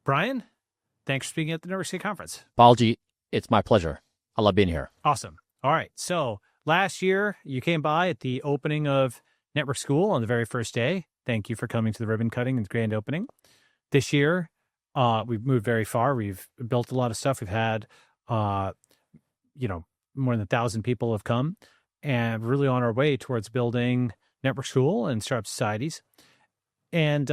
Bryan, thanks for speaking at the Network State Conference. Balaji, it's my pleasure. I love being here. Awesome. All right. So last year, you came by at the opening of Network School on the very first day. Thank you for coming to the ribbon cutting and the grand opening. This year, we've moved very far. We've built a lot of stuff. We've had, more than 1,000 people have come, and we're really on our way towards building Network School and startup societies. And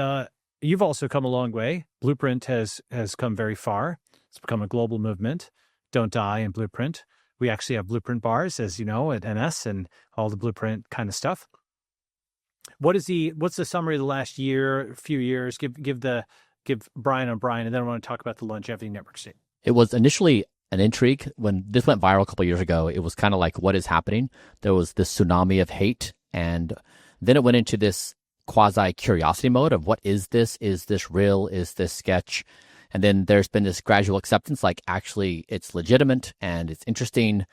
you've also come a long way. Blueprint has come very far. It's become a global movement. Don't die in Blueprint. We actually have Blueprint bars, as you know, at NS and all the Blueprint kind of stuff. What's the summary of the last year, few years? Give Bryan on Bryan, and then I want to talk about the longevity network state. It was initially an intrigue when this went viral a couple of years ago. It was kind of like, what is happening? There was this tsunami of hate, and then it went into this quasi curiosity mode of what is this? Is this real? Is this sketch? And then there's been this gradual acceptance, like actually it's legitimate and it's interesting.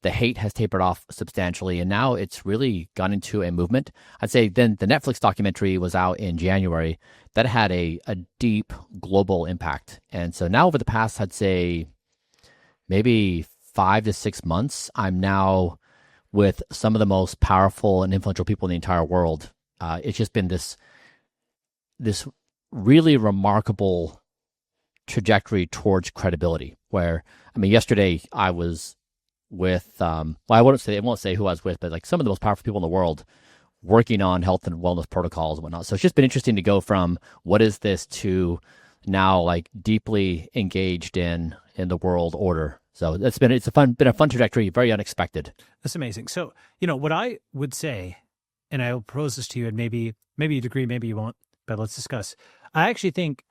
The hate has tapered off substantially, and now it's really gone into a movement. I'd say then the Netflix documentary was out in January. That had a deep global impact. And so now over the past, I'd say maybe 5 to 6 months, I'm now with some of the most powerful and influential people in the entire world. It's just been this really remarkable trajectory towards credibility. Where, yesterday I was with, I won't say who I was with, but like some of the most powerful people in the world working on health and wellness protocols and whatnot. So it's just been interesting to go from what is this to now like deeply engaged in the world order. So it's been a fun trajectory, very unexpected. That's amazing. So, what I would say, and I will propose this to you, and maybe you'd agree, maybe you won't, but let's discuss. I actually think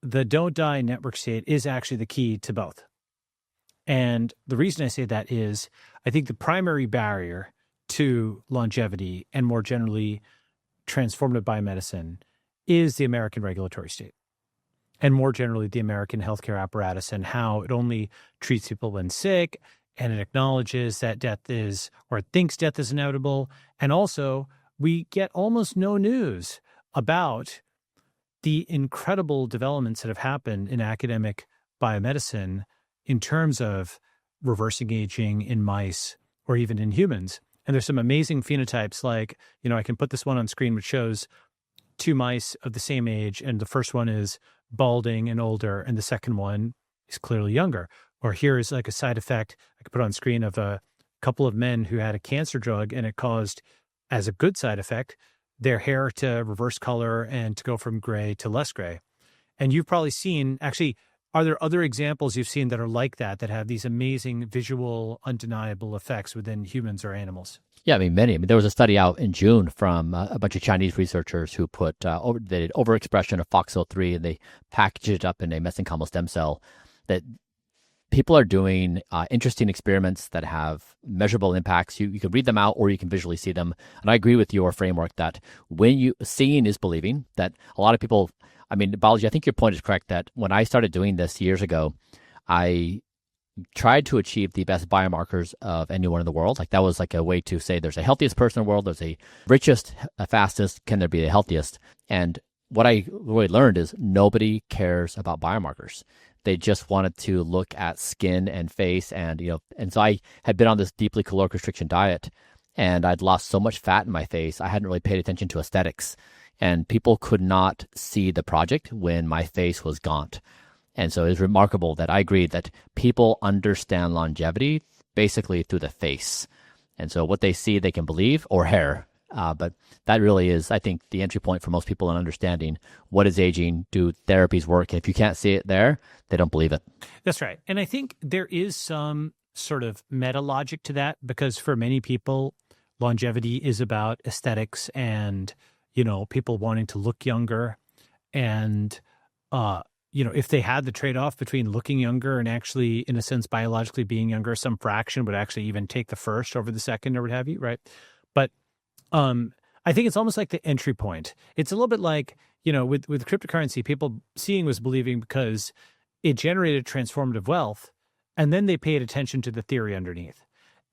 the don't die network state is actually the key to both. And the reason I say that is I think the primary barrier to longevity and more generally transformative biomedicine is the American regulatory state. And more generally, the American healthcare apparatus and how it only treats people when sick, and it acknowledges that death is, or it thinks death is inevitable. And also, we get almost no news about the incredible developments that have happened in academic biomedicine in terms of reversing aging in mice or even in humans. And there's some amazing phenotypes like, I can put this one on screen, which shows 2 mice of the same age, and the first one is balding and older, and the second one is clearly younger. Or here is like a side effect I could put on screen of a couple of men who had a cancer drug, and it caused, as a good side effect, their hair to reverse color and to go from gray to less gray. And you've probably seen, actually, are there other examples you've seen that are like that have these amazing visual, undeniable effects within humans or animals? Yeah, many. There was a study out in June from a bunch of Chinese researchers who they did overexpression of FOXO3, and they packaged it up in a mesenchymal stem cell. That people are doing interesting experiments that have measurable impacts. You can read them out or you can visually see them. And I agree with your framework that when seeing is believing, that a lot of people, Balaji, I think your point is correct that when I started doing this years ago, I tried to achieve the best biomarkers of anyone in the world. Like that was like a way to say there's a healthiest person in the world, there's a richest, fastest, can there be the healthiest? And what I really learned is nobody cares about biomarkers. They just wanted to look at skin and face, and so I had been on this deeply caloric restriction diet, and I'd lost so much fat in my face. I hadn't really paid attention to aesthetics, and people could not see the project when my face was gaunt. And so it's remarkable that I agree that people understand longevity basically through the face. And so what they see, they can believe, or hair. But that really is, I think, the entry point for most people in understanding what is aging, do therapies work. And if you can't see it there, they don't believe it. That's right. And I think there is some sort of meta logic to that, because for many people, longevity is about aesthetics and, people wanting to look younger. And, if they had the trade-off between looking younger and actually, in a sense, biologically being younger, some fraction would actually even take the first over the second or what have you, right? But I think it's almost like the entry point. It's a little bit like, with cryptocurrency, people seeing was believing because it generated transformative wealth, and then they paid attention to the theory underneath.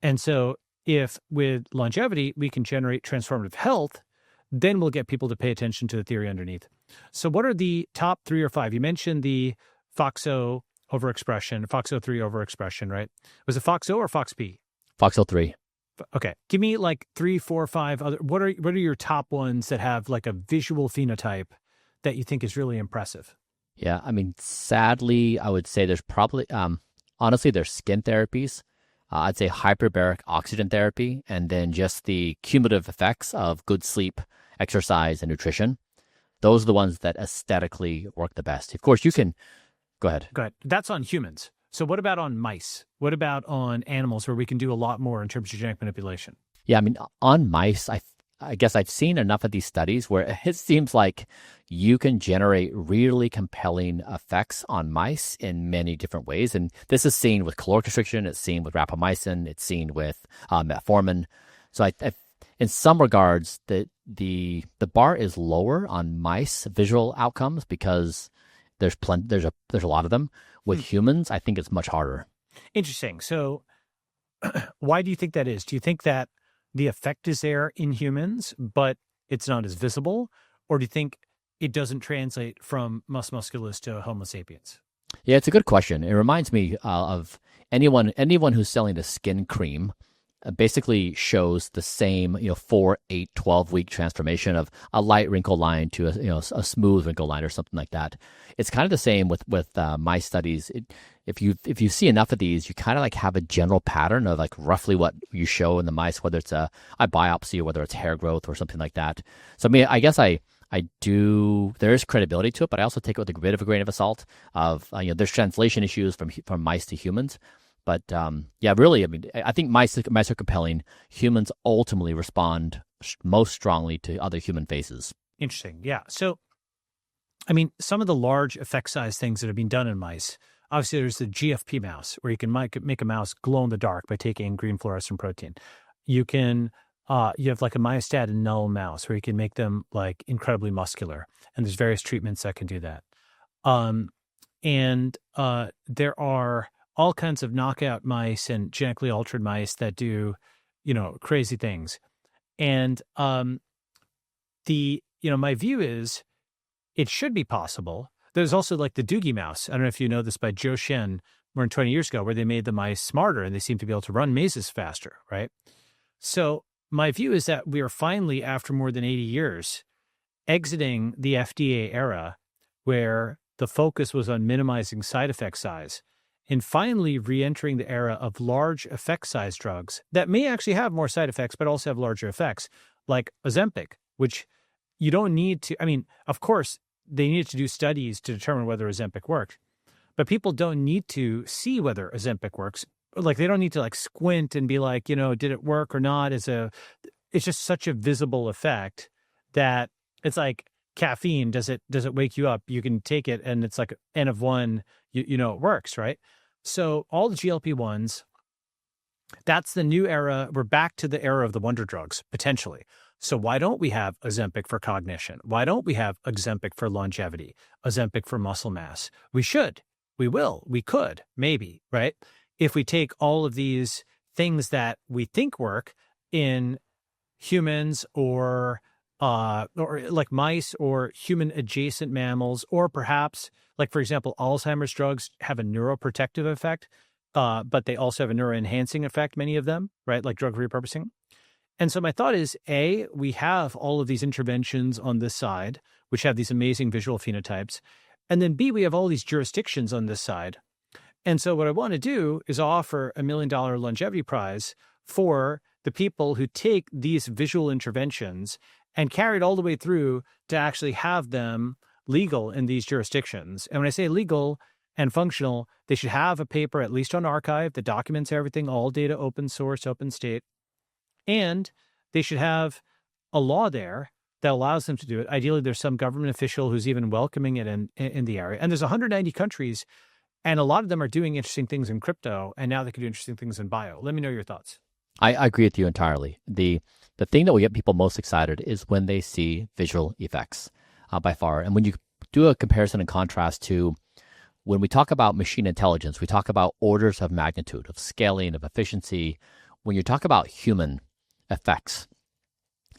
And so if with longevity, we can generate transformative health, then we'll get people to pay attention to the theory underneath. So what are the top 3 or 5? You mentioned the FOXO overexpression, FOXO3 overexpression, right? Was it FOXO or FOXP? FOXO3. Okay. Give me like 3, 4, 5 other, what are your top ones that have like a visual phenotype that you think is really impressive? Yeah, I mean, sadly, I would say there's probably, honestly, there's skin therapies. I'd say hyperbaric oxygen therapy, and then just the cumulative effects of good sleep, exercise, and nutrition. Those are the ones that aesthetically work the best. Of course, you can, go ahead. Go ahead. That's on humans. So what about on mice? What about on animals where we can do a lot more in terms of genetic manipulation? Yeah, I mean, on mice, I guess I've seen enough of these studies where it seems like you can generate really compelling effects on mice in many different ways. And this is seen with caloric restriction, it's seen with rapamycin, it's seen with metformin. So in some regards, the bar is lower on mice visual outcomes because there's a lot of them. With humans, I think it's much harder. Interesting. So why do you think that is? Do you think that the effect is there in humans, but it's not as visible? Or do you think it doesn't translate from mus musculus to Homo sapiens? Yeah, it's a good question. It reminds me of anyone who's selling a skin cream basically shows the same 4, 8, 12-week transformation of a light wrinkle line to a smooth wrinkle line or something like that. It's kind of the same with my studies. If you see enough of these, you kind of like have a general pattern of like roughly what you show in the mice, whether it's a biopsy or whether it's hair growth or something like that. So I mean, I guess I do. There is credibility to it, but I also take it with a bit of a grain of salt. There's translation issues from mice to humans. But yeah, really, I mean, I think mice are compelling. Humans ultimately respond most strongly to other human faces. Interesting. Yeah. So, I mean, some of the large effect size things that have been done in mice, obviously there's the GFP mouse, where you can make a mouse glow in the dark by taking green fluorescent protein. You can, you have like a myostatin null mouse, where you can make them like incredibly muscular. And there's various treatments that can do that. There are all kinds of knockout mice and genetically altered mice that do, crazy things. And my view is it should be possible. There's also like the Doogie mouse. I don't know if you know this by Zhou Shen, more than 20 years ago, where they made the mice smarter and they seem to be able to run mazes faster, right? So my view is that we are finally, after more than 80 years, exiting the FDA era where the focus was on minimizing side effect size, and finally re-entering the era of large effect size drugs that may actually have more side effects, but also have larger effects, like Ozempic, which you don't need to, I mean, of course, they needed to do studies to determine whether Ozempic worked, but people don't need to see whether Ozempic works. Like, they don't need to like squint and be like, did it work or not? It's just such a visible effect that it's like caffeine. Does it wake you up? You can take it and it's like N of 1, it works, right? So all the GLP-1s, that's the new era. We're back to the era of the wonder drugs, potentially. So why don't we have Ozempic for cognition? Why don't we have Ozempic for longevity? Ozempic for muscle mass? We should. We will. We could. Maybe, right? If we take all of these things that we think work in humans or like mice or human adjacent mammals, or perhaps, like, for example, Alzheimer's drugs have a neuroprotective effect, but they also have a neuroenhancing effect, many of them, right? Like drug repurposing. And so my thought is, A, we have all of these interventions on this side, which have these amazing visual phenotypes. And then B, we have all these jurisdictions on this side. And so what I want to do is offer $1 million longevity prize for the people who take these visual interventions and carry it all the way through to actually have them legal in these jurisdictions. And when I say legal and functional, they should have a paper, at least on archive, that documents everything, all data open source, open state. And they should have a law there that allows them to do it. Ideally, there's some government official who's even welcoming it in the area. And there's 190 countries, and a lot of them are doing interesting things in crypto, and now they can do interesting things in bio. Let me know your thoughts. I agree with you entirely. The thing that will get people most excited is when they see visual effects, by far. And when you do a comparison and contrast to when we talk about machine intelligence, we talk about orders of magnitude, of scaling, of efficiency. When you talk about human effects,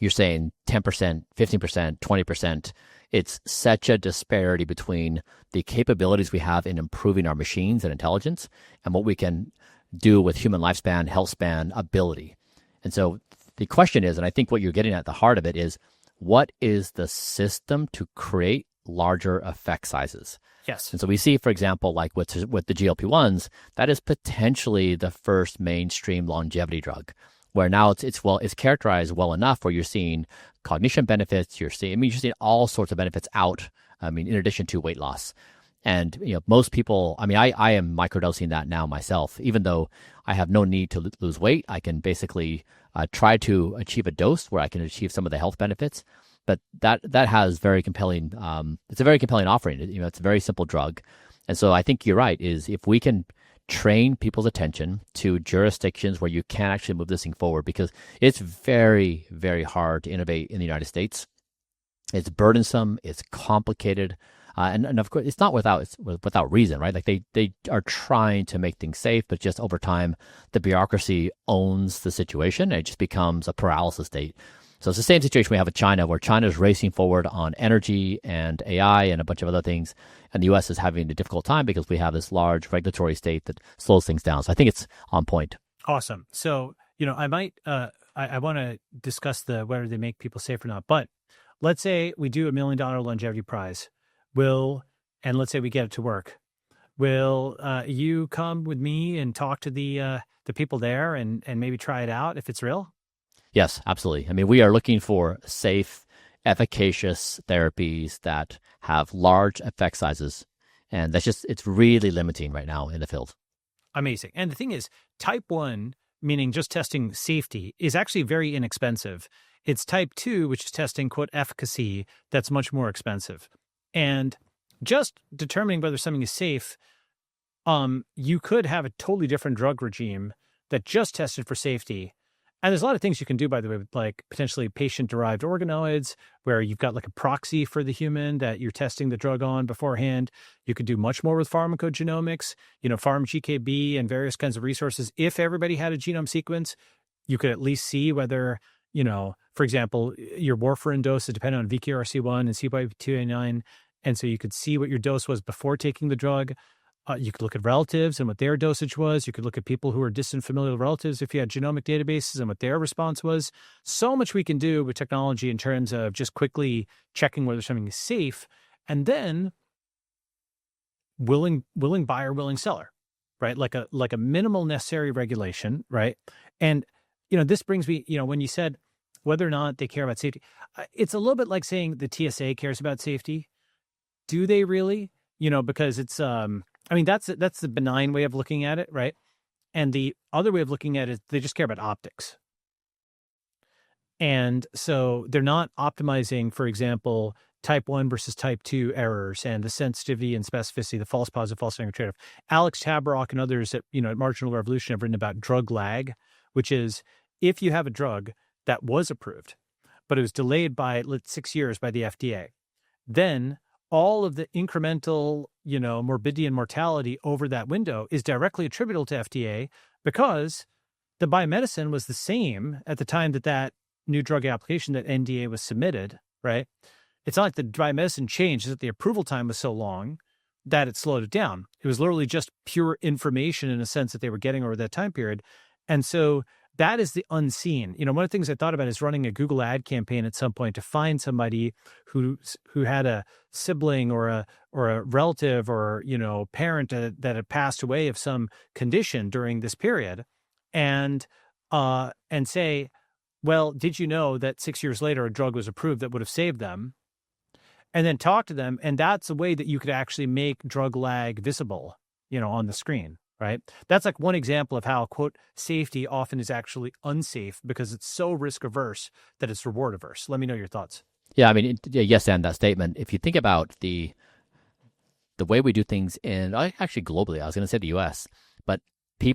you're saying 10%, 15%, 20%. It's such a disparity between the capabilities we have in improving our machines and intelligence and what we can do with human lifespan, health span, ability. And so the question is, and I think what you're getting at the heart of it is, what is the system to create larger effect sizes? Yes. And so we see, for example, like with the GLP-1s, that is potentially the first mainstream longevity drug, where now it's characterized well enough where you're seeing cognition benefits, you're seeing all sorts of benefits out. In addition to weight loss. And most people, I am microdosing that now myself, even though I have no need to lose weight. I can basically try to achieve a dose where I can achieve some of the health benefits. But that has very compelling. It's a very compelling offering. It's a very simple drug, and so I think you're right. Is if we can train people's attention to jurisdictions where you can actually move this thing forward, because it's very, very hard to innovate in the United States. It's burdensome. It's complicated. And of course, it's not without reason, right? Like they are trying to make things safe, but just over time, the bureaucracy owns the situation. And it just becomes a paralysis state. So it's the same situation we have with China, where China is racing forward on energy and AI and a bunch of other things. And the U.S. is having a difficult time because we have this large regulatory state that slows things down. So I think it's on point. Awesome. So, I might, I want to discuss whether they make people safe or not. But let's say we do $1 million longevity prize. And let's say we get it to work. Will you come with me and talk to the people there and maybe try it out if it's real? Yes, absolutely. We are looking for safe, efficacious therapies that have large effect sizes. And it's really limiting right now in the field. Amazing. And the thing is, type 1, meaning just testing safety, is actually very inexpensive. It's type 2, which is testing, quote, efficacy, that's much more expensive. And just determining whether something is safe, you could have a totally different drug regime that just tested for safety. And there's a lot of things you can do, by the way, with like potentially patient-derived organoids, where you've got like a proxy for the human that you're testing the drug on beforehand. You could do much more with pharmacogenomics, PharmGKB and various kinds of resources. If everybody had a genome sequence, you could at least see whether, for example, your warfarin dose is dependent on VQRC1 and CYP2A9. And so you could see what your dose was before taking the drug. You could look at relatives and what their dosage was. You could look at people who are distant familial relatives if you had genomic databases and what their response was. So much we can do with technology in terms of just quickly checking whether something is safe, and then willing buyer, willing seller, right? Like a minimal necessary regulation, right? And this brings me, when you said whether or not they care about safety, it's a little bit like saying the TSA cares about safety. Do they really? Because it's that's the benign way of looking at it, right? And the other way of looking at it is they just care about optics. And so they're not optimizing, for example, type 1 versus type 2 errors and the sensitivity and specificity, the false positive, false negative trade-off. Alex Tabarrok and others at Marginal Revolution have written about drug lag, which is if you have a drug that was approved, but it was delayed by 6 years by the FDA, then all of the incremental, morbidity and mortality over that window is directly attributable to FDA, because the biomedicine was the same at the time that new drug application, that NDA, was submitted, right? It's not like the biomedicine changed, it's that the approval time was so long that it slowed it down. It was literally just pure information in a sense that they were getting over that time period. And so that is the unseen. One of the things I thought about is running a Google ad campaign at some point to find somebody who had a sibling or a relative or parent that had passed away of some condition during this period, and say, well, did you know that 6 years later a drug was approved that would have saved them? And then talk to them, and that's a way that you could actually make drug lag visible, on the screen. Right. That's like one example of how, quote, safety often is actually unsafe because it's so risk averse that it's reward averse. Let me know your thoughts. Yeah, yes, and that statement. If you think about the way we do things actually globally, I was going to say the U.S., but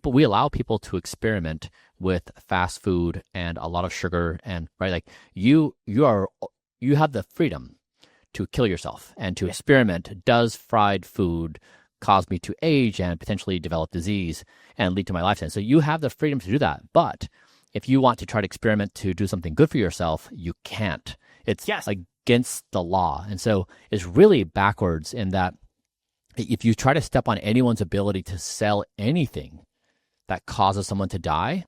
we allow people to experiment with fast food and a lot of sugar, and right, like you have the freedom to kill yourself and to experiment. Does fried food cause me to age and potentially develop disease and lead to my lifespan? So you have the freedom to do that. But if you want to try to experiment to do something good for yourself, you can't. It's against the law. And so it's really backwards in that if you try to step on anyone's ability to sell anything that causes someone to die,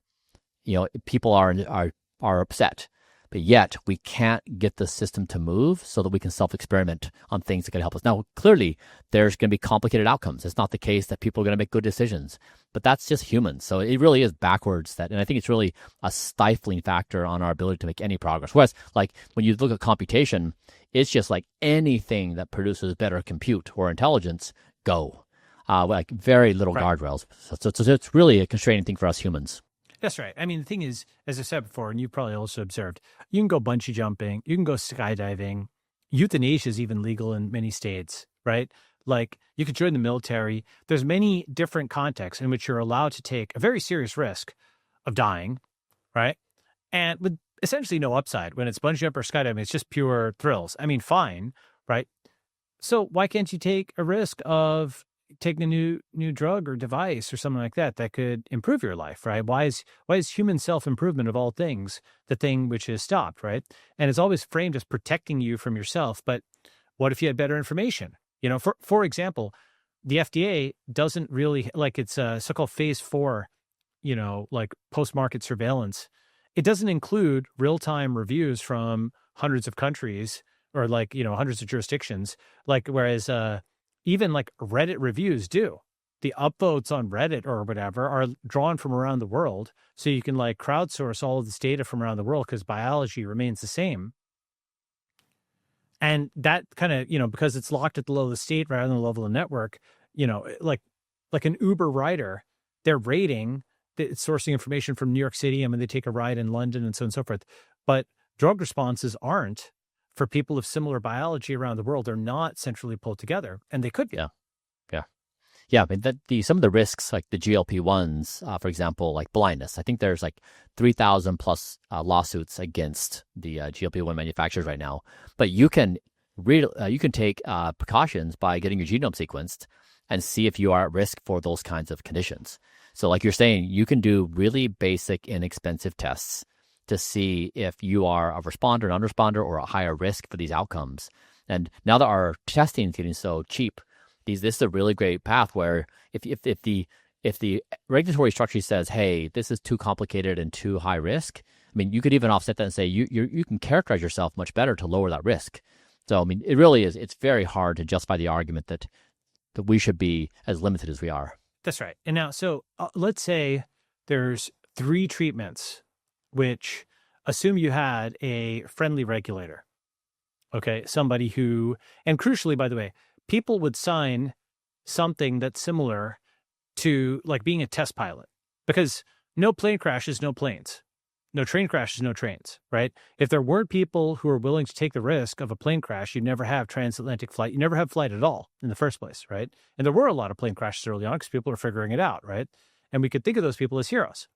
people are upset. But yet we can't get the system to move so that we can self-experiment on things that can help us. Now, clearly, there's going to be complicated outcomes. It's not the case that people are going to make good decisions, but that's just humans. So it really is backwards and I think it's really a stifling factor on our ability to make any progress. Whereas, like, when you look at computation, it's just like anything that produces better compute or intelligence, go. Like very little guardrails. So it's really a constraining thing for us humans. That's right. I mean, the thing is, as I said before, and you probably also observed, you can go bungee jumping, you can go skydiving. Euthanasia is even legal in many states, right? Like, you could join the military. There's many different contexts in which you're allowed to take a very serious risk of dying, right? And with essentially no upside. When it's bungee jump or skydiving, it's just pure thrills. I mean, fine, right? So why can't you take a risk of taking a new drug or device or something like that could improve your life, right? Why is human self-improvement of all things the thing which is stopped, right? And it's always framed as protecting you from yourself. But what if you had better information? For example, the FDA doesn't really, like, it's a so-called phase 4, like post-market surveillance. It doesn't include real-time reviews from hundreds of countries or hundreds of jurisdictions, whereas even like Reddit reviews do. The upvotes on Reddit or whatever are drawn from around the world. So you can crowdsource all of this data from around the world because biology remains the same. And that kind of, because it's locked at the level of the state rather than the level of the network, like an Uber rider, they're rating, it's sourcing information from New York City. I mean, they take a ride in London and so on and so forth. But drug responses aren't. For people of similar biology around the world, they're not centrally pulled together, and they could be. Yeah. I mean, some of the risks, like the GLP-1s, for example, like blindness. I think there's 3,000 plus lawsuits against the GLP-1 manufacturers right now. But you can take precautions by getting your genome sequenced and see if you are at risk for those kinds of conditions. So, like you're saying, you can do really basic, inexpensive tests to see if you are a responder, non-responder, or a higher risk for these outcomes. And now that our testing is getting so cheap, this is a really great path where if the regulatory structure says, hey, this is too complicated and too high risk, I mean, you could even offset that and say you can characterize yourself much better to lower that risk. So, I mean, it really is. It's very hard to justify the argument that we should be as limited as we are. That's right. And now, so let's say there's 3 treatments which assume you had a friendly regulator, okay? Somebody who, and crucially, by the way, people would sign something that's similar to like being a test pilot, because no plane crashes, no planes. No train crashes, no trains, right? If there weren't people who are willing to take the risk of a plane crash, you'd never have transatlantic flight. You never have flight at all in the first place, right? And there were a lot of plane crashes early on because people were figuring it out, right? And we could think of those people as heroes.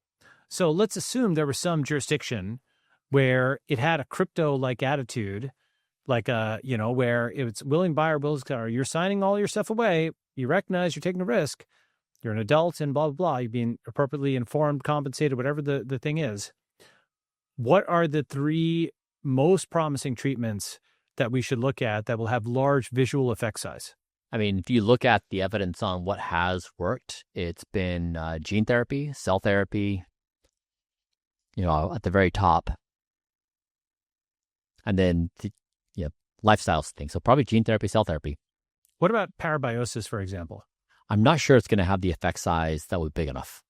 So let's assume there was some jurisdiction where it had a crypto-like attitude, where it's willing buyer, willing seller. You're signing all your stuff away. You recognize you're taking a risk. You're an adult and blah, blah, blah. You're being appropriately informed, compensated, whatever the thing is. What are the 3 most promising treatments that we should look at that will have large visual effect size? I mean, if you look at the evidence on what has worked, it's been gene therapy, cell therapy, at the very top. And then, lifestyle things. So probably gene therapy, cell therapy. What about parabiosis, for example? I'm not sure it's going to have the effect size that would be big enough.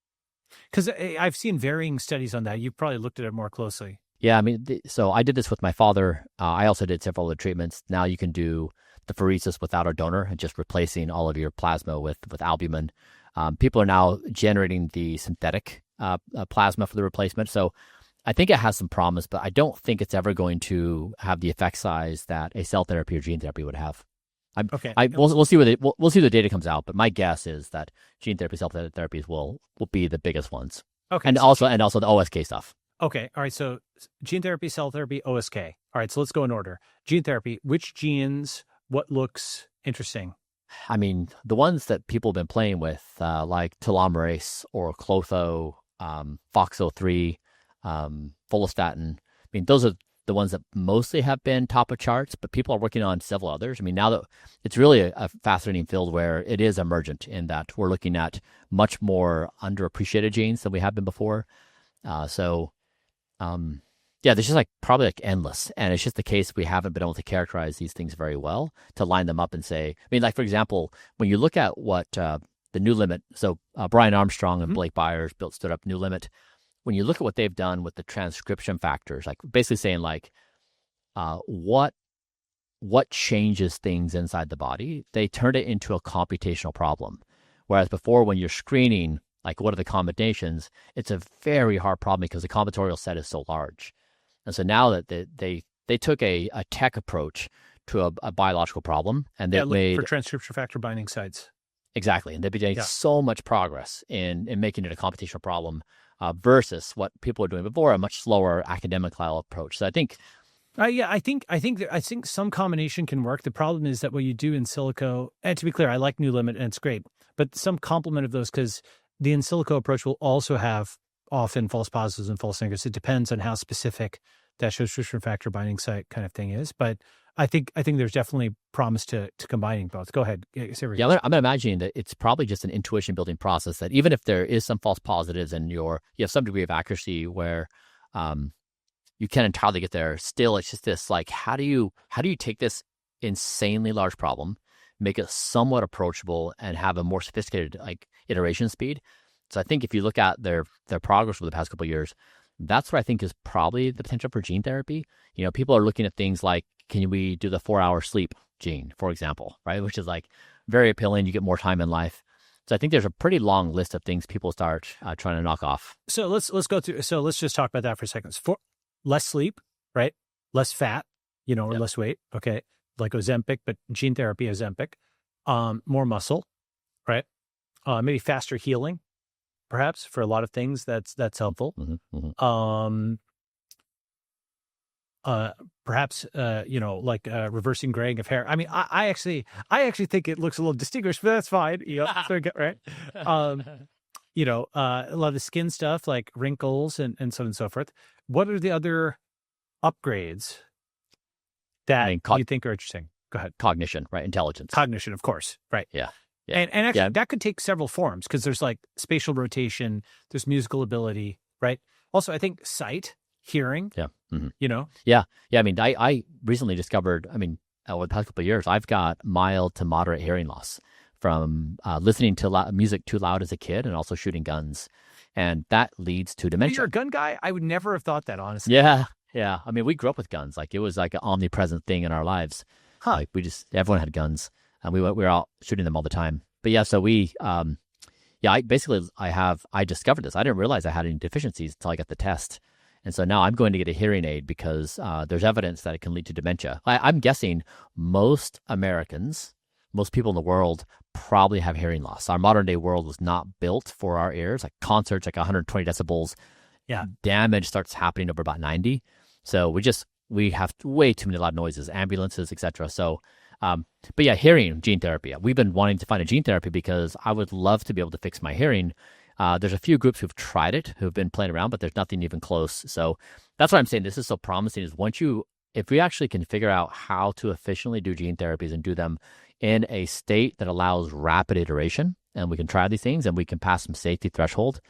Because I've seen varying studies on that. You've probably looked at it more closely. Yeah, I mean, so I did this with my father. I also did several other treatments. Now you can do the pheresis without a donor and just replacing all of your plasma with albumin. People are now generating the synthetic plasma for the replacement. So I think it has some promise, but I don't think it's ever going to have the effect size that a cell therapy or gene therapy would have. Okay. We'll see we'll see the data comes out, but my guess is that gene therapy, cell therapies will be the biggest ones. Okay. And also the OSK stuff. Okay. All right. So gene therapy, cell therapy, OSK. All right. So let's go in order. Gene therapy, which genes, what looks interesting? I mean, the ones that people have been playing with, like telomerase or Clotho, FOXO3, follistatin. I mean, those are the ones that mostly have been top of charts, but people are working on several others. I mean, now that it's really a fascinating field where it is emergent in that we're looking at much more underappreciated genes than we have been before. Yeah, there's just like probably like endless. And it's just the case we haven't been able to characterize these things very well to line them up and say, I mean, like, for example, when you look at what the New Limit, so Brian Armstrong and Blake Byers stood up New Limit. When you look at what they've done with the transcription factors, like basically saying like what changes things inside the body, they turned it into a computational problem. Whereas before, when you're screening, like what are the combinations, it's a very hard problem because the combinatorial set is so large. And so now that they took a tech approach to a biological problem, and they made for transcription factor binding sites. Exactly, and they've made so much progress in making it a computational problem versus what people were doing before, a much slower academic style approach. So I think. I think some combination can work. The problem is that what you do in silico, and to be clear, I like New Limit and it's great, but some complement of those, because the in silico approach will also have often false positives and false negatives. It depends on how specific that transcription factor binding site kind of thing is. But I think there's definitely promise to combining both. Go ahead. Yeah, I'm imagining that it's probably just an intuition building process that even if there is some false positives and you have some degree of accuracy where you can't entirely get there, still it's just this like how do you take this insanely large problem, make it somewhat approachable, and have a more sophisticated like iteration speed. So I think if you look at their progress over the past couple of years, that's what I think is probably the potential for gene therapy. You know, people are looking at things like, can we do the 4-hour sleep gene, for example, right? Which is like very appealing. You get more time in life. So I think there's a pretty long list of things people start trying to knock off. So let's go through. So let's just talk about that for a second. For less sleep, right? Less fat, or less weight. Okay. Like Ozempic, but gene therapy Ozempic. More muscle, right? Maybe faster healing, perhaps, for a lot of things. That's helpful. Perhaps like reversing graying of hair. I mean, I actually think it looks a little distinguished, but that's fine. Right? A lot of the skin stuff like wrinkles and so on and so forth. What are the other upgrades that you think are interesting? Go ahead. Cognition, right? Intelligence. Cognition, of course. Right. Yeah. And actually, that could take several forms because there's like spatial rotation, there's musical ability, right? Also, I think sight, hearing. Yeah. Yeah. I mean, I recently discovered, over the past couple of years, I've got mild to moderate hearing loss from listening to music too loud as a kid and also shooting guns. And that leads to dementia. You're a gun guy? I would never have thought that, honestly. Yeah. I mean, we grew up with guns. Like, it was like an omnipresent thing in our lives. Like, everyone had guns. And we were out shooting them all the time. But yeah, so I discovered this. I didn't realize I had any deficiencies until I got the test. And so now I'm going to get a hearing aid because there's evidence that it can lead to dementia. I'm guessing most Americans, most people in the world probably have hearing loss. Our modern day world was not built for our ears. Like concerts, like 120 decibels. Yeah. Damage starts happening over about 90. So we have way too many loud noises, ambulances, etc. So, but yeah, hearing gene therapy. We've been wanting to find a gene therapy because I would love to be able to fix my hearing. There's a few groups who've tried it, who've been playing around, but there's nothing even close. So that's why I'm saying this is so promising is if we actually can figure out how to efficiently do gene therapies and do them in a state that allows rapid iteration, and we can try these things and we can pass some safety threshold,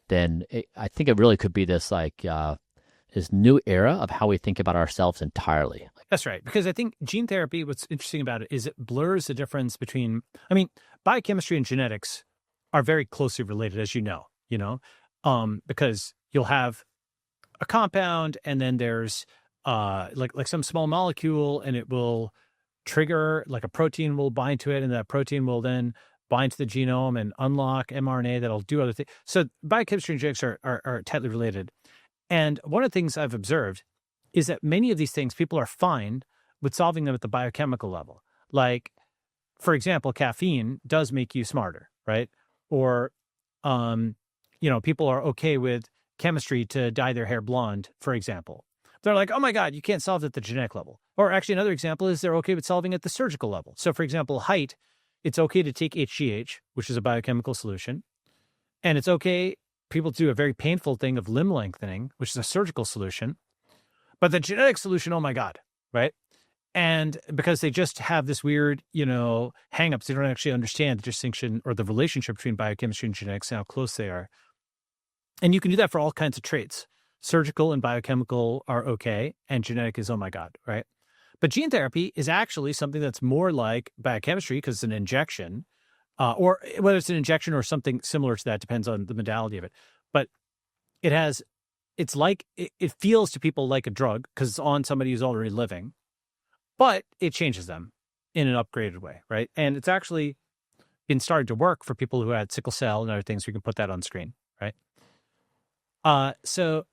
then I think it really could be this this new era of how we think about ourselves entirely. That's right. Because I think gene therapy, what's interesting about it is it blurs the difference between, biochemistry and genetics are very closely related, as you know, because you'll have a compound and then there's like some small molecule and it will trigger, like a protein will bind to it, and that protein will then bind to the genome and unlock mRNA that'll do other things. So biochemistry and genetics are tightly related. And one of the things I've observed is that many of these things, people are fine with solving them at the biochemical level. Like, for example, caffeine does make you smarter, right? Or, people are okay with chemistry to dye their hair blonde, for example. They're like, oh my God, you can't solve it at the genetic level. Or actually another example is they're okay with solving at the surgical level. So for example, height, it's okay to take HGH, which is a biochemical solution. And it's okay people do a very painful thing of limb lengthening, which is a surgical solution. But the genetic solution, oh my God, right? And because they just have this weird, hangups, they don't actually understand the distinction or the relationship between biochemistry and genetics and how close they are. And you can do that for all kinds of traits. Surgical and biochemical are okay, and genetic is, oh my God, right? But gene therapy is actually something that's more like biochemistry because it's an injection, or whether it's an injection or something similar to that, depends on the modality of it. But it feels to people like a drug because it's on somebody who's already living, but it changes them in an upgraded way, right? And it's actually been started to work for people who had sickle cell and other things. We can put that on screen, right? So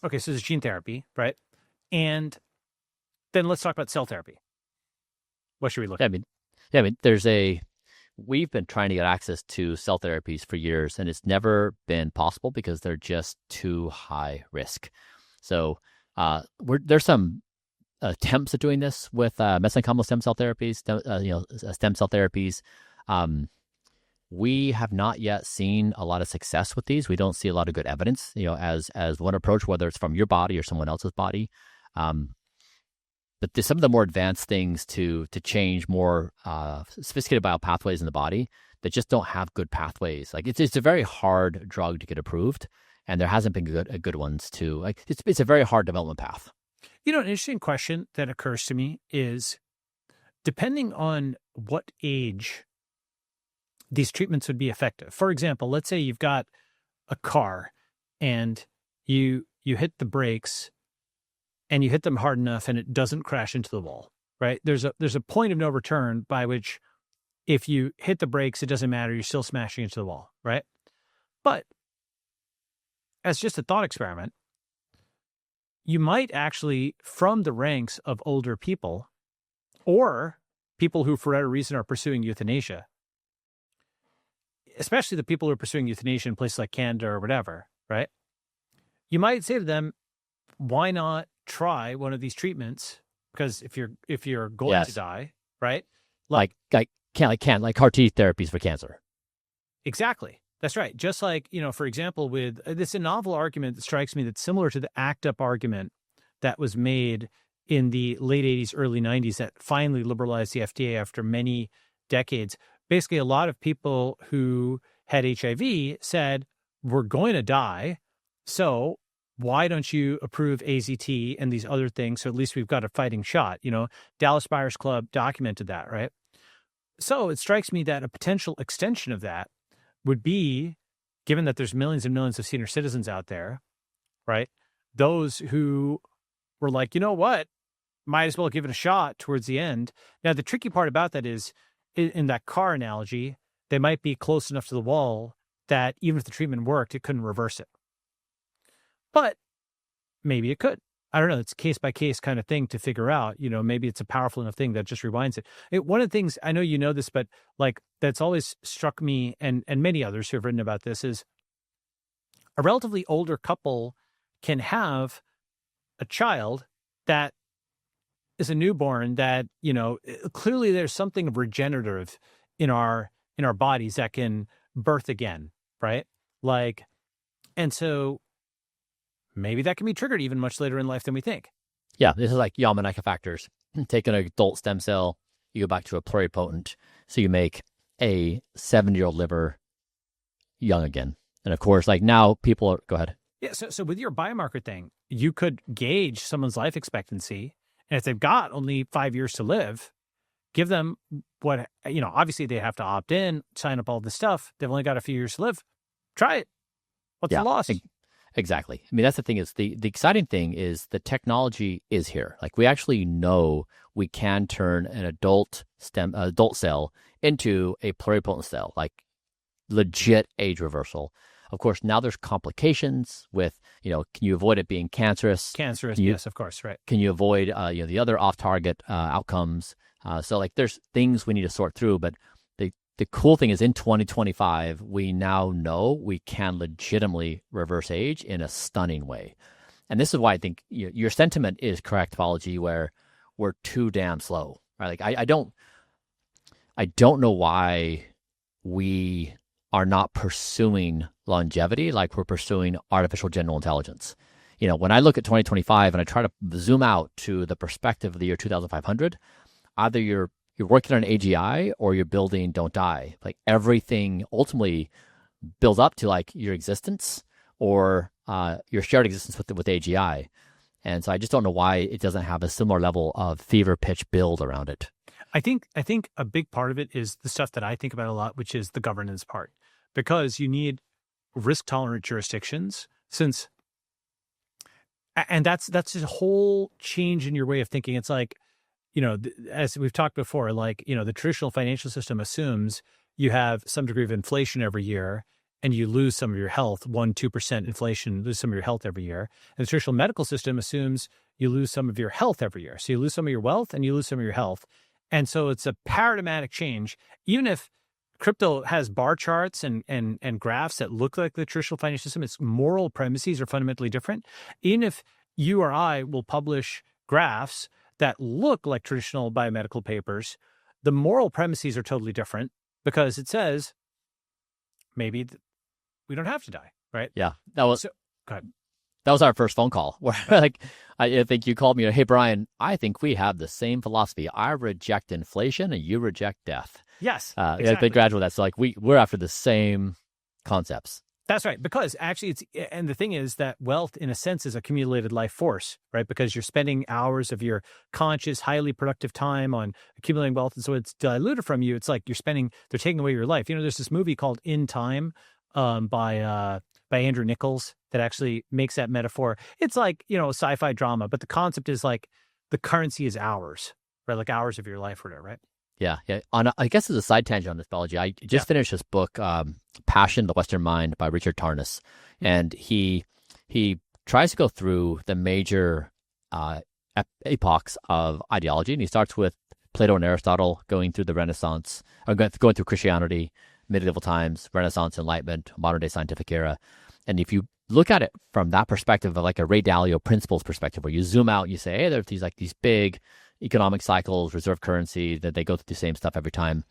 there's gene therapy, right? And then let's talk about cell therapy. What should we look at? We've been trying to get access to cell therapies for years, and it's never been possible because they're just too high risk. So there's some attempts at doing this with mesenchymal stem cell therapies, stem cell therapies. We have not yet seen a lot of success with these. We don't see a lot of good evidence, as one approach, whether it's from your body or someone else's body. But there's some of the more advanced things to change more sophisticated biopathways in the body that just don't have good pathways. Like it's a very hard drug to get approved, and there hasn't been good ones to it's a very hard development path. An interesting question that occurs to me is, depending on what age these treatments would be effective. For example, let's say you've got a car and you hit the brakes and you hit them hard enough and it doesn't crash into the wall, right? There's a point of no return by which if you hit the brakes, it doesn't matter. You're still smashing into the wall, right? But as just a thought experiment, you might actually, from the ranks of older people or people who for whatever reason are pursuing euthanasia, especially the people who are pursuing euthanasia in places like Canada or whatever, right? You might say to them, why not try one of these treatments? Because if you're going to die, right? Like CAR T therapies for cancer. Exactly. That's right. Just like, for example, with this a novel argument that strikes me that's similar to the ACT UP argument that was made in the late 80s, early 90s that finally liberalized the FDA after many decades. Basically, a lot of people who had HIV said, we're going to die, so why don't you approve AZT and these other things? So at least we've got a fighting shot. Dallas Buyers Club documented that, right? So it strikes me that a potential extension of that would be, given that there's millions and millions of senior citizens out there, right? Those who were like, you know what, might as well give it a shot towards the end. Now, the tricky part about that is, in that car analogy, they might be close enough to the wall that even if the treatment worked, it couldn't reverse it. But maybe it could. I don't know. It's a case-by-case kind of thing to figure out. Maybe it's a powerful enough thing that just rewinds it. One of the things, I know you know this, but that's always struck me and many others who have written about this is a relatively older couple can have a child that is a newborn that, clearly there's something regenerative in our bodies that can birth again, right? And so maybe that can be triggered even much later in life than we think. Yeah, this is like Yamanaka factors. Take an adult stem cell, you go back to a pluripotent, so you make a 7-year-old liver young again. And of course, now people are, go ahead. Yeah, so with your biomarker thing, you could gauge someone's life expectancy. And if they've got only 5 years to live, give them what, obviously they have to opt in, sign up all this stuff. They've only got a few years to live. Try it. What's the loss? Exactly. I mean, that's the thing is the exciting thing is the technology is here. We actually know we can turn an adult cell into a pluripotent cell, legit age reversal. Of course, now there's complications with, can you avoid it being cancerous? Yes, of course, right. Can you avoid, the other off-target outcomes? So there's things we need to sort through, but the cool thing is in 2025, we now know we can legitimately reverse age in a stunning way. And this is why I think your sentiment is correct, Balaji, where we're too damn slow, right? I don't know why we are not pursuing longevity like we're pursuing artificial general intelligence. When I look at 2025 and I try to zoom out to the perspective of the year 2500, either you're working on AGI or you're building Don't Die. Like everything ultimately builds up to like your existence or your shared existence with AGI. And so I just don't know why it doesn't have a similar level of fever pitch build around it. I think a big part of it is the stuff that I think about a lot, which is the governance part, because you need risk tolerant jurisdictions and that's a whole change in your way of thinking. It's like, as we've talked before, like, the traditional financial system assumes you have some degree of inflation every year and you lose some of your health, 1-2% inflation, lose some of your health every year. And the traditional medical system assumes you lose some of your health every year. So you lose some of your wealth and you lose some of your health. And so it's a paradigmatic change. Even if crypto has bar charts and graphs that look like the traditional financial system, its moral premises are fundamentally different. Even if you or I will publish graphs that look like traditional biomedical papers, the moral premises are totally different because it says maybe we don't have to die, right? Yeah, that was. So, go ahead. That was our first phone call where I think you called me, hey, Bryan, I think we have the same philosophy. I reject inflation and you reject death. Yes, exactly. They graduate that. So like we're after the same concepts. That's right. Because actually and the thing is that wealth in a sense is accumulated life force, right? Because you're spending hours of your conscious, highly productive time on accumulating wealth. And so it's diluted from you. It's like they're taking away your life. There's this movie called In Time by Andrew Nichols that actually makes that metaphor. It's like, a sci-fi drama, but the concept is like the currency is hours, right? Like hours of your life or whatever, right? Yeah. I guess as a side tangent on this, Balaji, I just finished this book, Passion, the Western Mind by Richard Tarnas. And he tries to go through the major epochs of ideology. And he starts with Plato and Aristotle, going through the Renaissance, or going through Christianity, medieval times, Renaissance, Enlightenment, modern day scientific era. And if you look at it from that perspective of like a Ray Dalio principles perspective, where you zoom out, you say, hey, there's these big economic cycles, reserve currency, that they go through the same stuff every time.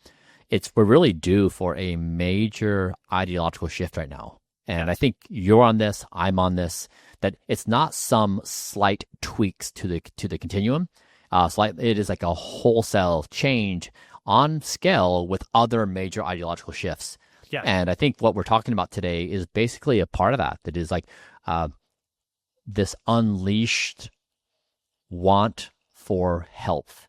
We're really due for a major ideological shift right now. And I think you're on this, I'm on this, that it's not some slight tweaks to the continuum. It is like a wholesale change on scale with other major ideological shifts. Yeah. And I think what we're talking about today is basically a part of that. That is like this unleashed want for health.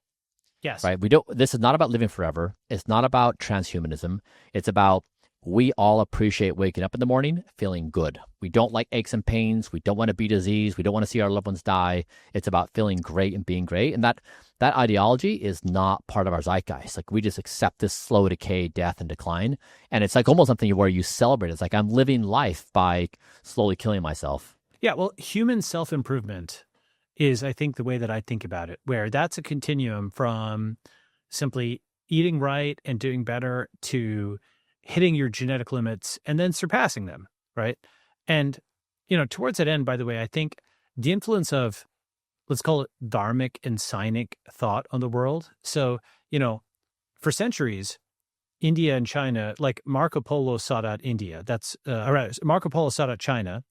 Yes. Right. This is not about living forever. It's not about transhumanism. It's about we all appreciate waking up in the morning feeling good. We don't like aches and pains. We don't want to be diseased. We don't want to see our loved ones die. It's about feeling great and being great. And that ideology is not part of our zeitgeist. Like we just accept this slow decay, death, and decline. And it's like almost something where you celebrate. It's like I'm living life by slowly killing myself. Yeah. Well, human self-improvement is, I think, the way that I think about it, where that's a continuum from simply eating right and doing better to hitting your genetic limits and then surpassing them, right? And, towards that end, by the way, I think the influence of, let's call it dharmic and cynic thought on the world. So, for centuries, India and China, like Marco Polo sought out India. Marco Polo sought out China.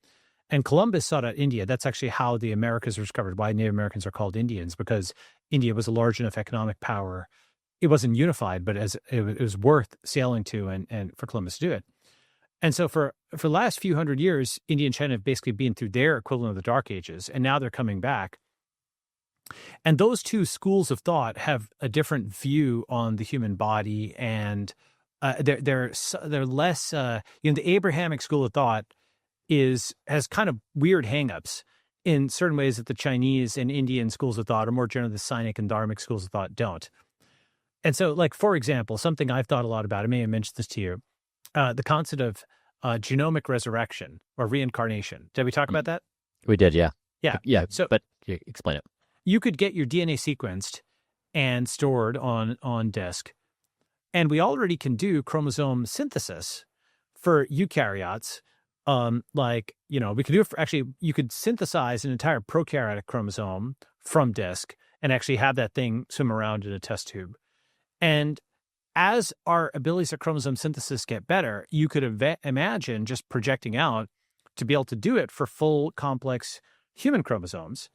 And Columbus sought out India. That's actually how the Americas were discovered, why Native Americans are called Indians, because India was a large enough economic power. It wasn't unified, but as it was worth sailing to and for Columbus to do it. And so for the last few hundred years, India and China have basically been through their equivalent of the Dark Ages, and now they're coming back. And those two schools of thought have a different view on the human body, and they're less, the Abrahamic school of thought has kind of weird hangups in certain ways that the Chinese and Indian schools of thought, or more generally the Cynic and Dharmic schools of thought, don't. And so, like, for example, something I've thought a lot about, I may have mentioned this to you, the concept of genomic resurrection or reincarnation. Did we talk about that? We did, yeah. Yeah. Yeah, but explain it. You could get your DNA sequenced and stored on disk. And we already can do chromosome synthesis for eukaryotes. We could do it for, actually, you could synthesize an entire prokaryotic chromosome from disk and actually have that thing swim around in a test tube. And as our abilities of chromosome synthesis get better, you could imagine just projecting out to be able to do it for full complex human chromosomes.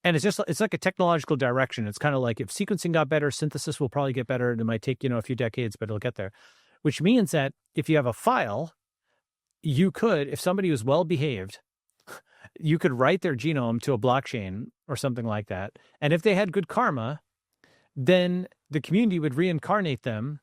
And it's like a technological direction. It's kind of like if sequencing got better, synthesis will probably get better. It might take, a few decades, but it'll get there. Which means that if you have a file, you could, if somebody was well behaved, you could write their genome to a blockchain or something like that. And if they had good karma, then the community would reincarnate them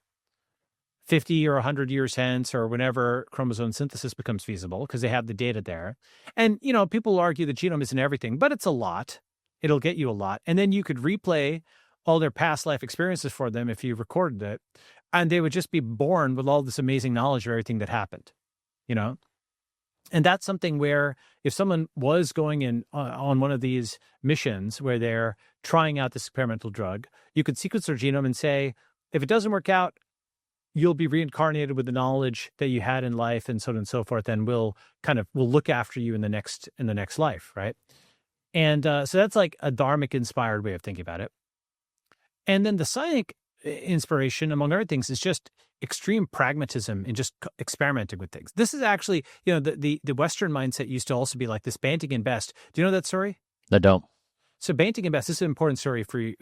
50 or 100 years hence or whenever chromosome synthesis becomes feasible because they have the data there. And, people argue the genome isn't everything, but it's a lot. It'll get you a lot. And then you could replay all their past life experiences for them if you recorded it. And they would just be born with all this amazing knowledge of everything that happened, And that's something where if someone was going in on one of these missions where they're trying out this experimental drug, you could sequence their genome and say, if it doesn't work out, you'll be reincarnated with the knowledge that you had in life and so on and so forth. And we'll look after you in the next life. Right. And so that's like a dharmic inspired way of thinking about it. And then the psionic inspiration, among other things, is just extreme pragmatism in just experimenting with things. This is actually, the Western mindset used to also be like this Banting and Best. Do you know that story? I don't. So Banting and Best, this is an important story for you,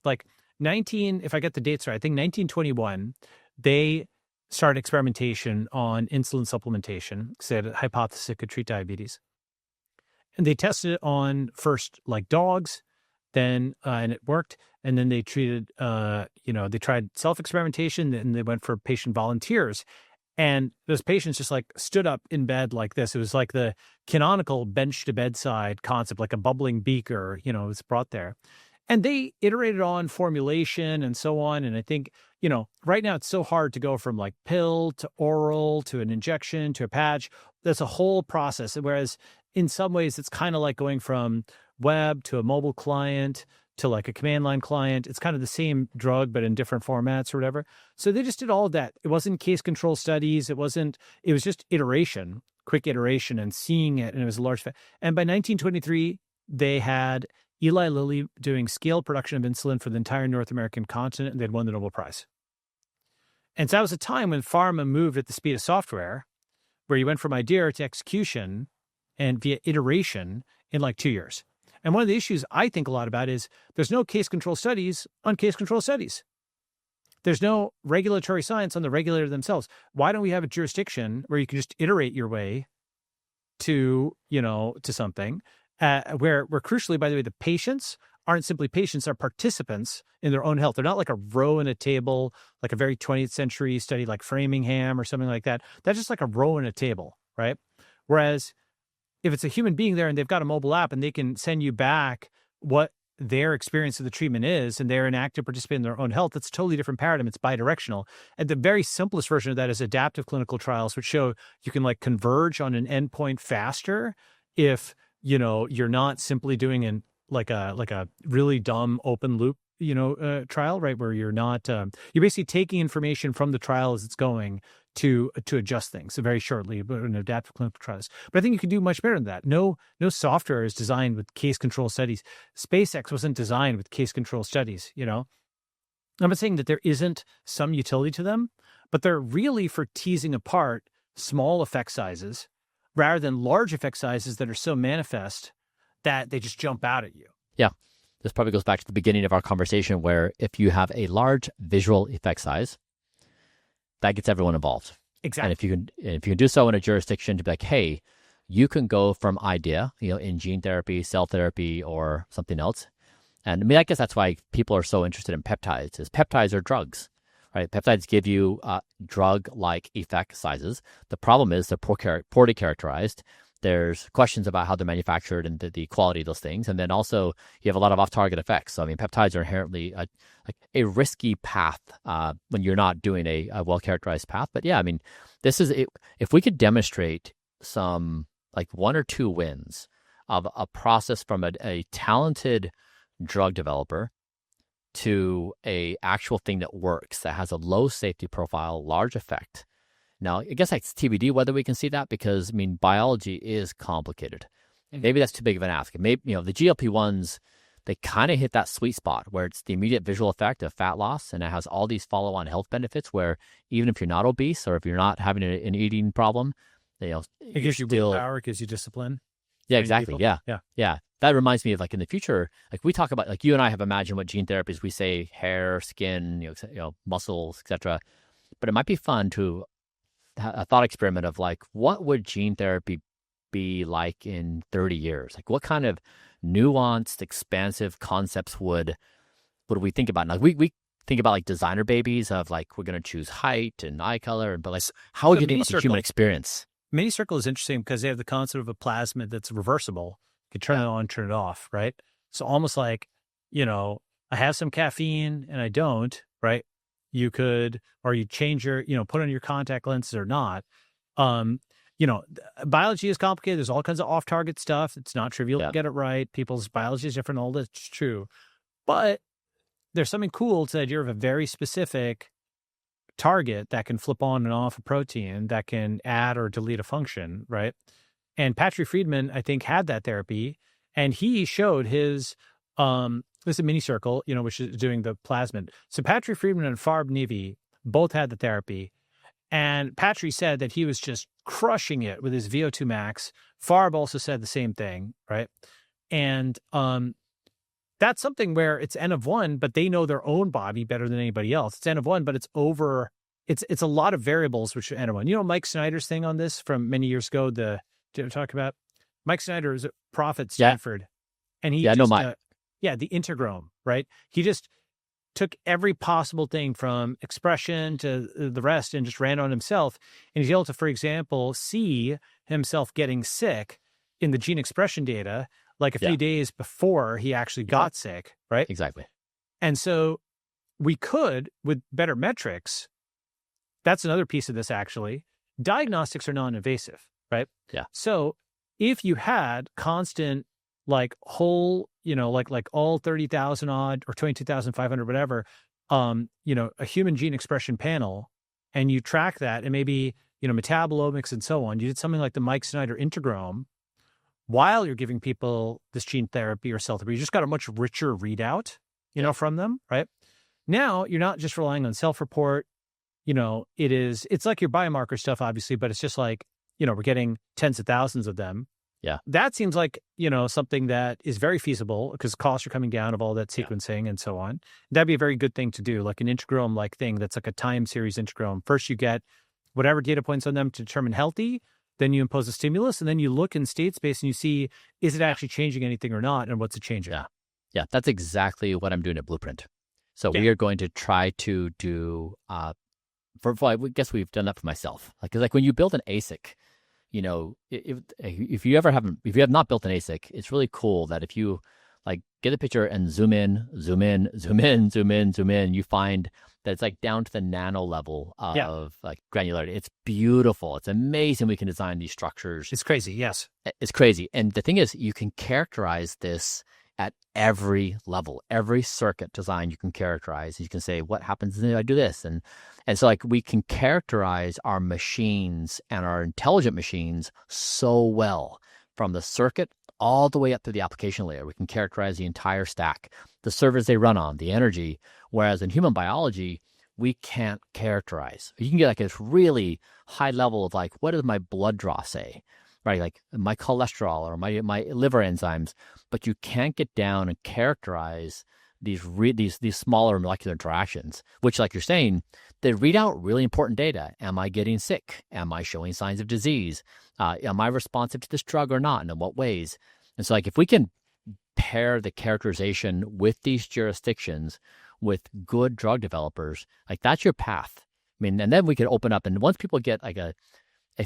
like if I get the dates right, I think 1921, they started experimentation on insulin supplementation because they had a hypothesis it could treat diabetes. And they tested it on first like dogs, then, and it worked. And then they treated, they tried self-experimentation and they went for patient volunteers. And those patients just like stood up in bed like this. It was like the canonical bench to bedside concept, like a bubbling beaker, was brought there. And they iterated on formulation and so on. And I think, right now it's so hard to go from like pill to oral to an injection to a patch. That's a whole process. Whereas in some ways it's kind of like going from web to a mobile client to like a command line client. It's kind of the same drug, but in different formats or whatever. So they just did all of that. It wasn't case control studies. It was just iteration, quick iteration and seeing it. And it was a large, and by 1923, they had Eli Lilly doing scale production of insulin for the entire North American continent, and they'd won the Nobel Prize. And so that was a time when pharma moved at the speed of software, where you went from idea to execution and via iteration in like 2 years. And one of the issues I think a lot about is there's no case control studies on case control studies. There's no regulatory science on the regulator themselves. Why don't we have a jurisdiction where you can just iterate your way to something where crucially, by the way, the patients aren't simply patients, are participants in their own health. They're not like a row in a table, like a very 20th century study like Framingham or something like that. That's just like a row in a table, right? Whereas if it's a human being there and they've got a mobile app and they can send you back what their experience of the treatment is and they're an active participant in their own health, it's a totally different paradigm. It's bidirectional. And the very simplest version of that is adaptive clinical trials, which show you can like converge on an endpoint faster if, you're not simply doing like a really dumb open loop, trial, right? Where you're not, you're basically taking information from the trial as it's going to adjust things. So very shortly, but in adaptive clinical trials. But I think you can do much better than that. No software is designed with case control studies. SpaceX wasn't designed with case control studies, I'm not saying that there isn't some utility to them, but they're really for teasing apart small effect sizes rather than large effect sizes that are so manifest that they just jump out at you. Yeah. This probably goes back to the beginning of our conversation where if you have a large visual effect size, that gets everyone involved. Exactly. And if you can do so in a jurisdiction to be like, hey, you can go from idea, in gene therapy, cell therapy, or something else. And I mean, I guess that's why people are so interested in peptides, is peptides are drugs, right? Peptides give you drug-like effect sizes. The problem is they're poorly characterized. There's questions about how they're manufactured and the quality of those things. And then also you have a lot of off-target effects. So, I mean, peptides are inherently a risky path when you're not doing a well-characterized path. But yeah, I mean, this is it. If we could demonstrate some like 1 or 2 wins of a process from a talented drug developer to a actual thing that works, that has a low safety profile, large effect. Now, I guess it's TBD whether we can see that because, I mean, biology is complicated. Maybe that's too big of an ask. Maybe, the GLP-1s, they kind of hit that sweet spot where it's the immediate visual effect of fat loss, and it has all these follow-on health benefits where even if you're not obese or if you're not having an eating problem, it gives you willpower, it gives you discipline. Yeah, exactly. Yeah. That reminds me of like in the future, like we talk about, like you and I have imagined what gene therapies, we say hair, skin, muscles, etc. But it might be fun to a thought experiment of like, what would gene therapy be like in 30 years? Like what kind of nuanced, expansive concepts would we think about? Like we think about like designer babies of like, we're going to choose height and eye color, but like, how would you think about the human experience? Minicircle is interesting because they have the concept of a plasmid that's reversible. You can turn it on, turn it off, right? So almost like, I have some caffeine and I don't, right? You could, or you change your, put on your contact lenses or not. Biology is complicated. There's all kinds of off-target stuff. It's not trivial to get it right. People's biology is different. All that's true. But there's something cool to the idea of a very specific target that can flip on and off a protein, that can add or delete a function, right? And Patrick Friedman, I think, had that therapy, and he showed his, this is a Minicircle, which is doing the plasmid. So Patrick Friedman and Farb Nevi both had the therapy, and Patrick said that he was just crushing it with his VO2 max. Farb also said the same thing, right? And that's something where it's N of 1, but they know their own body better than anybody else. It's N of 1, but it's over. It's a lot of variables which are N of 1. Mike Snyder's thing on this from many years ago. Did you talk about Mike Snyder is a prof at Stanford, and he the integrome, right? He just took every possible thing from expression to the rest and just ran on himself, and he's able to, for example, see himself getting sick in the gene expression data like a few days before he actually got sick, right? Exactly. And so we could, with better metrics, that's another piece of this actually, diagnostics are non-invasive, right? Yeah. So if you had constant, like whole, like all 30,000 odd or 22,500, whatever, a human gene expression panel, and you track that and maybe, metabolomics and so on, you did something like the Mike Snyder integrome, while you're giving people this gene therapy or cell therapy, you just got a much richer readout, from them, right? Now you're not just relying on self-report. It's like your biomarker stuff, obviously, but it's just like, we're getting tens of thousands of them. Yeah. That seems like, something that is very feasible because costs are coming down of all that sequencing and so on. That'd be a very good thing to do, like an integrome-like thing that's like a time series integrome. First, you get whatever data points on them to determine healthy. Then you impose a stimulus, and then you look in state space and you see, is it actually changing anything or not, and what's it changing? Yeah, that's exactly what I'm doing at Blueprint. So we are going to try to do, I guess we've done that for myself. Like when you build an ASIC, if you have not built an ASIC, it's really cool that if you like get a picture and zoom in, you find that it's like down to the nano level of like granularity. It's beautiful. It's amazing. We can design these structures. It's crazy. Yes. It's crazy. And the thing is, you can characterize this at every level, every circuit design you can characterize. You can say, what happens if I do this? And so like we can characterize our machines and our intelligent machines so well from the circuit all the way up to the application layer. We can characterize the entire stack, the servers they run on, the energy. Whereas in human biology, we can't characterize. You can get like this really high level of like, what does my blood draw say? Right, like my cholesterol or my liver enzymes, but you can't get down and characterize these smaller molecular interactions, which, like you're saying, they read out really important data. Am I getting sick? Am I showing signs of disease? Am I responsive to this drug or not, and in what ways? And so, like, if we can pair the characterization with these jurisdictions with good drug developers, like that's your path. I mean, and then we can open up, and once people get like a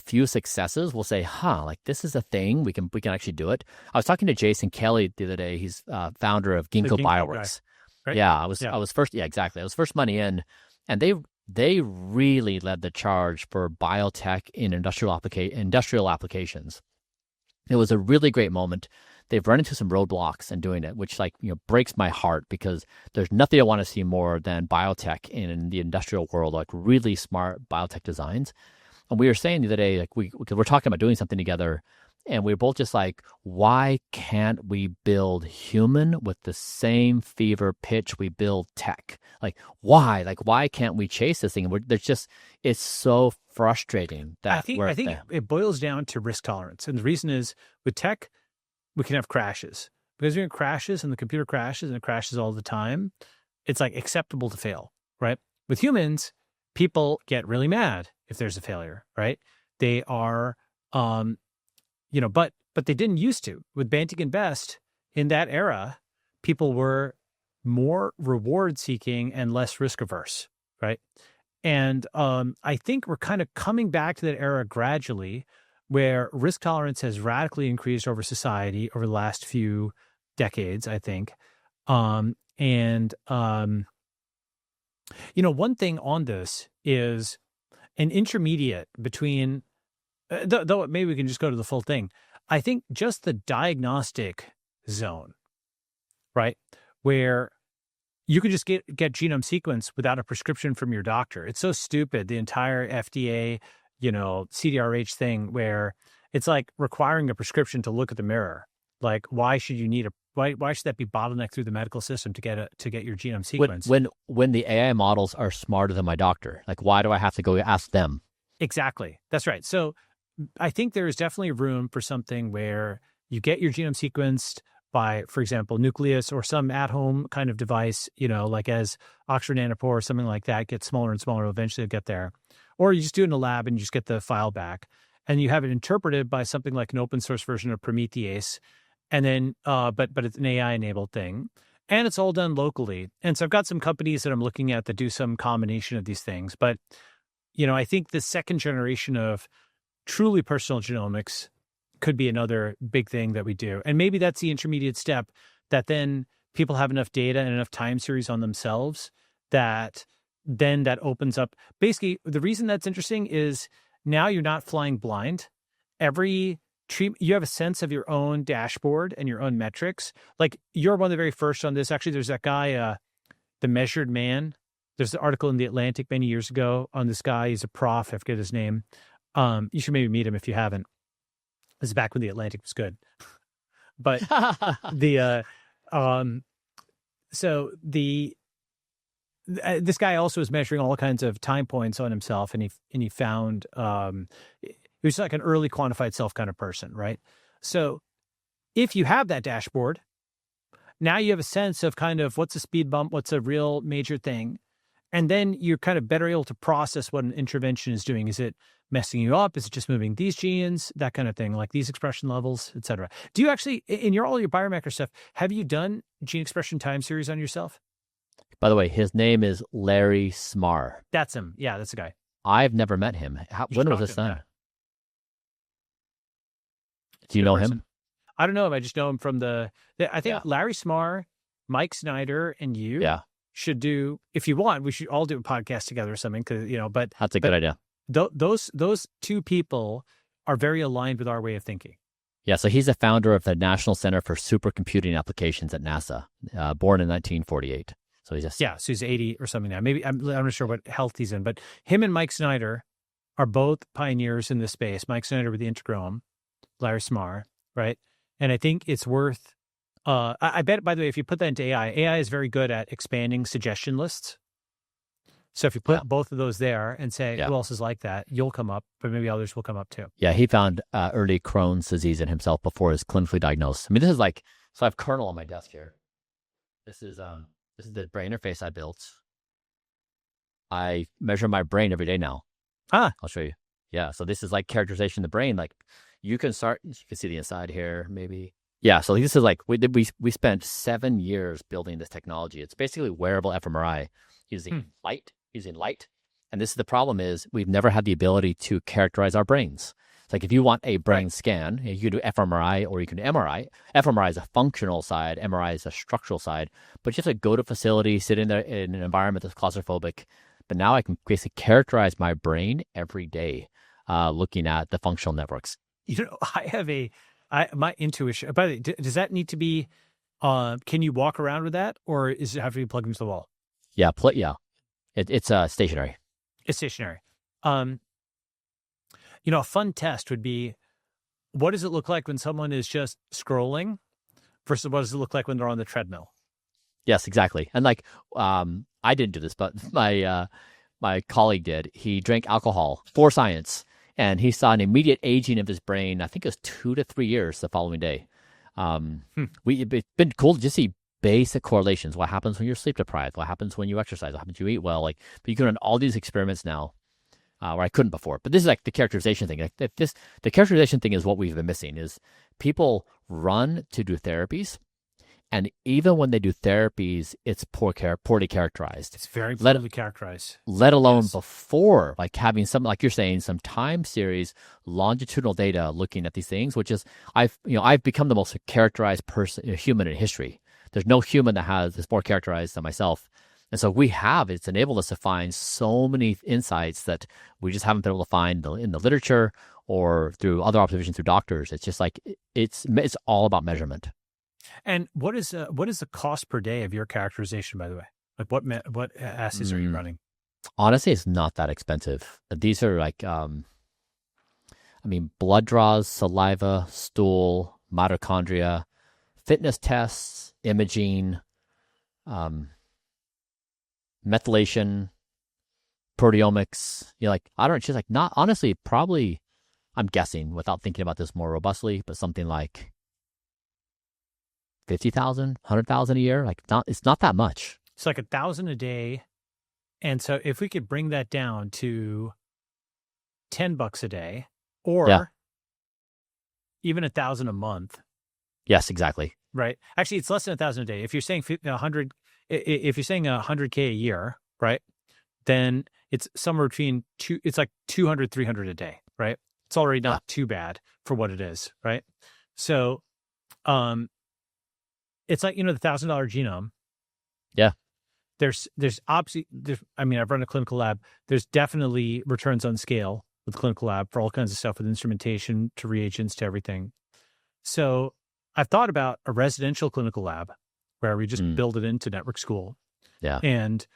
few successes, we'll say, like this is a thing. We can actually do it. I was talking to Jason Kelly the other day. He's founder of Ginkgo Bioworks. Right? Yeah, I was first. Yeah, exactly. I was first money in, and they really led the charge for biotech in industrial applications. It was a really great moment. They've run into some roadblocks in doing it, which breaks my heart because there's nothing I want to see more than biotech in the industrial world, like really smart biotech designs. And we were saying the other day, like because we're talking about doing something together And we were both just like, why can't we build human with the same fever pitch we build tech? Like, why? Like, why can't we chase this thing? It's so frustrating that I think it boils down to risk tolerance. And the reason is with tech, we can have crashes. Because when it crashes and the computer crashes and it crashes all the time, it's like acceptable to fail, right? With humans, people get really mad if there's a failure, right? They are, but they didn't used to. With Banting and Best, in that era, people were more reward seeking and less risk averse, right? And I think we're kind of coming back to that era gradually, where risk tolerance has radically increased over society over the last few decades, I think. One thing on this is an intermediate between, though maybe we can just go to the full thing. I think just the diagnostic zone, right, where you can just get genome sequence without a prescription from your doctor. It's so stupid, the entire FDA, CDRH thing, where it's like requiring a prescription to look at the mirror. Like, why should you need why should that be bottlenecked through the medical system to get your genome sequence? When the AI models are smarter than my doctor, like, why do I have to go ask them? Exactly. That's right. So I think there is definitely room for something where you get your genome sequenced by, for example, Nucleus or some at-home kind of device, like as Oxford Nanopore or something like that, gets smaller and smaller. Eventually you'll get there. Or you just do it in a lab and you just get the file back. And you have it interpreted by something like an open source version of Prometheus. And then, but it's an AI-enabled thing. And it's all done locally. And so I've got some companies that I'm looking at that do some combination of these things. But, I think the second generation of truly personal genomics could be another big thing that we do. And maybe that's the intermediate step, that then people have enough data and enough time series on themselves that then that opens up. Basically, the reason that's interesting is now you're not flying blind. Every treatment, you have a sense of your own dashboard and your own metrics. Like, you're one of the very first on this. Actually, there's that guy, The Measured Man. There's an article in The Atlantic many years ago on this guy. He's a prof. I forget his name. You should maybe meet him if you haven't. This is back when The Atlantic was good. But this guy also was measuring all kinds of time points on himself, and he found he was like an early quantified self kind of person, right? So if you have that dashboard, now you have a sense of kind of what's a speed bump, what's a real major thing. And then you're kind of better able to process what an intervention is doing. Is it messing you up? Is it just moving these genes? That kind of thing, like these expression levels, et cetera. Do you actually, in all your biomarker stuff, have you done gene expression time series on yourself? By the way, his name is Larry Smarr. That's him. Yeah, that's the guy. I've never met him. When was this done? Do you know him? I don't know him. I just know him from I think Larry Smarr, Mike Snyder, and you should do, if you want, we should all do a podcast together or something. Cause but that's a good idea. Those two people are very aligned with our way of thinking. Yeah. So he's a founder of the National Center for Supercomputing Applications at NASA, born in 1948. So he's so he's 80 or something now. Maybe I'm not sure what health he's in, but him and Mike Snyder are both pioneers in this space. Mike Snyder with the integrome, Larry Smarr, right? And I think it's worth, I bet, by the way, if you put that into AI is very good at expanding suggestion lists. So if you put both of those there and say, who else is like that, you'll come up, but maybe others will come up too. Yeah, he found early Crohn's disease in himself before he was clinically diagnosed. I mean, this is like, so I have kernel on my desk here. This is the brain interface I built. I measure my brain every day now. I'll show you. Yeah, so this is like characterization of the brain. Like, you can see the inside here, maybe. Yeah, so this is like, we spent 7 years building this technology. It's basically wearable fMRI using light. And this is the problem is we've never had the ability to characterize our brains. It's like, if you want a brain scan, you can do fMRI or you can do MRI. fMRI is a functional side, MRI is a structural side. But you have to go to a facility, sit in there in an environment that's claustrophobic. But now I can basically characterize my brain every day, looking at the functional networks. I have my intuition. By the way, does that need to be? Can you walk around with that, or is it have to be plugged into the wall? Yeah, it's stationary. It's stationary. A fun test would be, what does it look like when someone is just scrolling versus what does it look like when they're on the treadmill? Yes, exactly. And like, I didn't do this, but my colleague did. He drank alcohol for science, and he saw an immediate aging of his brain. I think it was 2 to 3 years the following day. It's been cool to just see basic correlations. What happens when you're sleep deprived? What happens when you exercise? What happens when you eat well? Like, but you can run all these experiments now, where I couldn't before. But this is like the characterization thing. Like the characterization thing is what we've been missing. Is people run to do therapies, and even when they do therapies, it's poorly characterized. It's very poorly characterized. Let alone before, like having some, like you're saying, some time series longitudinal data looking at these things, which is I've become the most characterized human in history. There's no human that is more characterized than myself. And so it's enabled us to find so many insights that we just haven't been able to find in the literature or through other observations through doctors. It's just like, it's all about measurement. And what is the cost per day of your characterization, by the way? Like what assays are you running? Honestly, it's not that expensive. These are like, blood draws, saliva, stool, mitochondria, fitness tests, imaging, methylation, proteomics. She's like, not honestly, probably, I'm guessing without thinking about this more robustly, but something like 50,000, 100,000 a year. Like, it's not that much. It's like 1,000 a day. And so if we could bring that down to $10 a day or even 1,000 a month. Yes, exactly. Right. Actually, it's less than 1,000 a day. If you're saying 100, if you're saying 100K a year, right, then it's somewhere between it's like 200, 300 a day, right? It's already not too bad for what it is, right? So, it's like, the $1,000 genome. Yeah. There's obviously, I've run a clinical lab. There's definitely returns on scale with the clinical lab for all kinds of stuff, with instrumentation to reagents to everything. So I've thought about a residential clinical lab where we just build it into network school. Yeah. And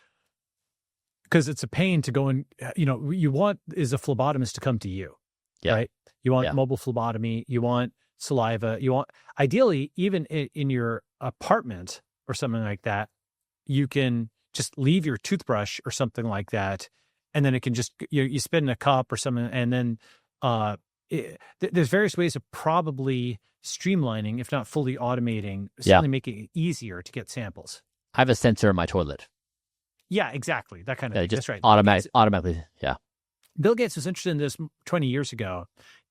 because it's a pain to go in, you want is a phlebotomist to come to you, right? You want mobile phlebotomy, you want saliva, you want, ideally, even in your apartment or something like that, you can just leave your toothbrush or something like that, and then it can just, you spit in a cup or something, and then there's various ways of probably streamlining, if not fully automating, certainly making it easier to get samples. I have a sensor in my toilet. Yeah, exactly. That kind of thing. Just that's right. Automatically. Yeah. Bill Gates was interested in this 20 years ago,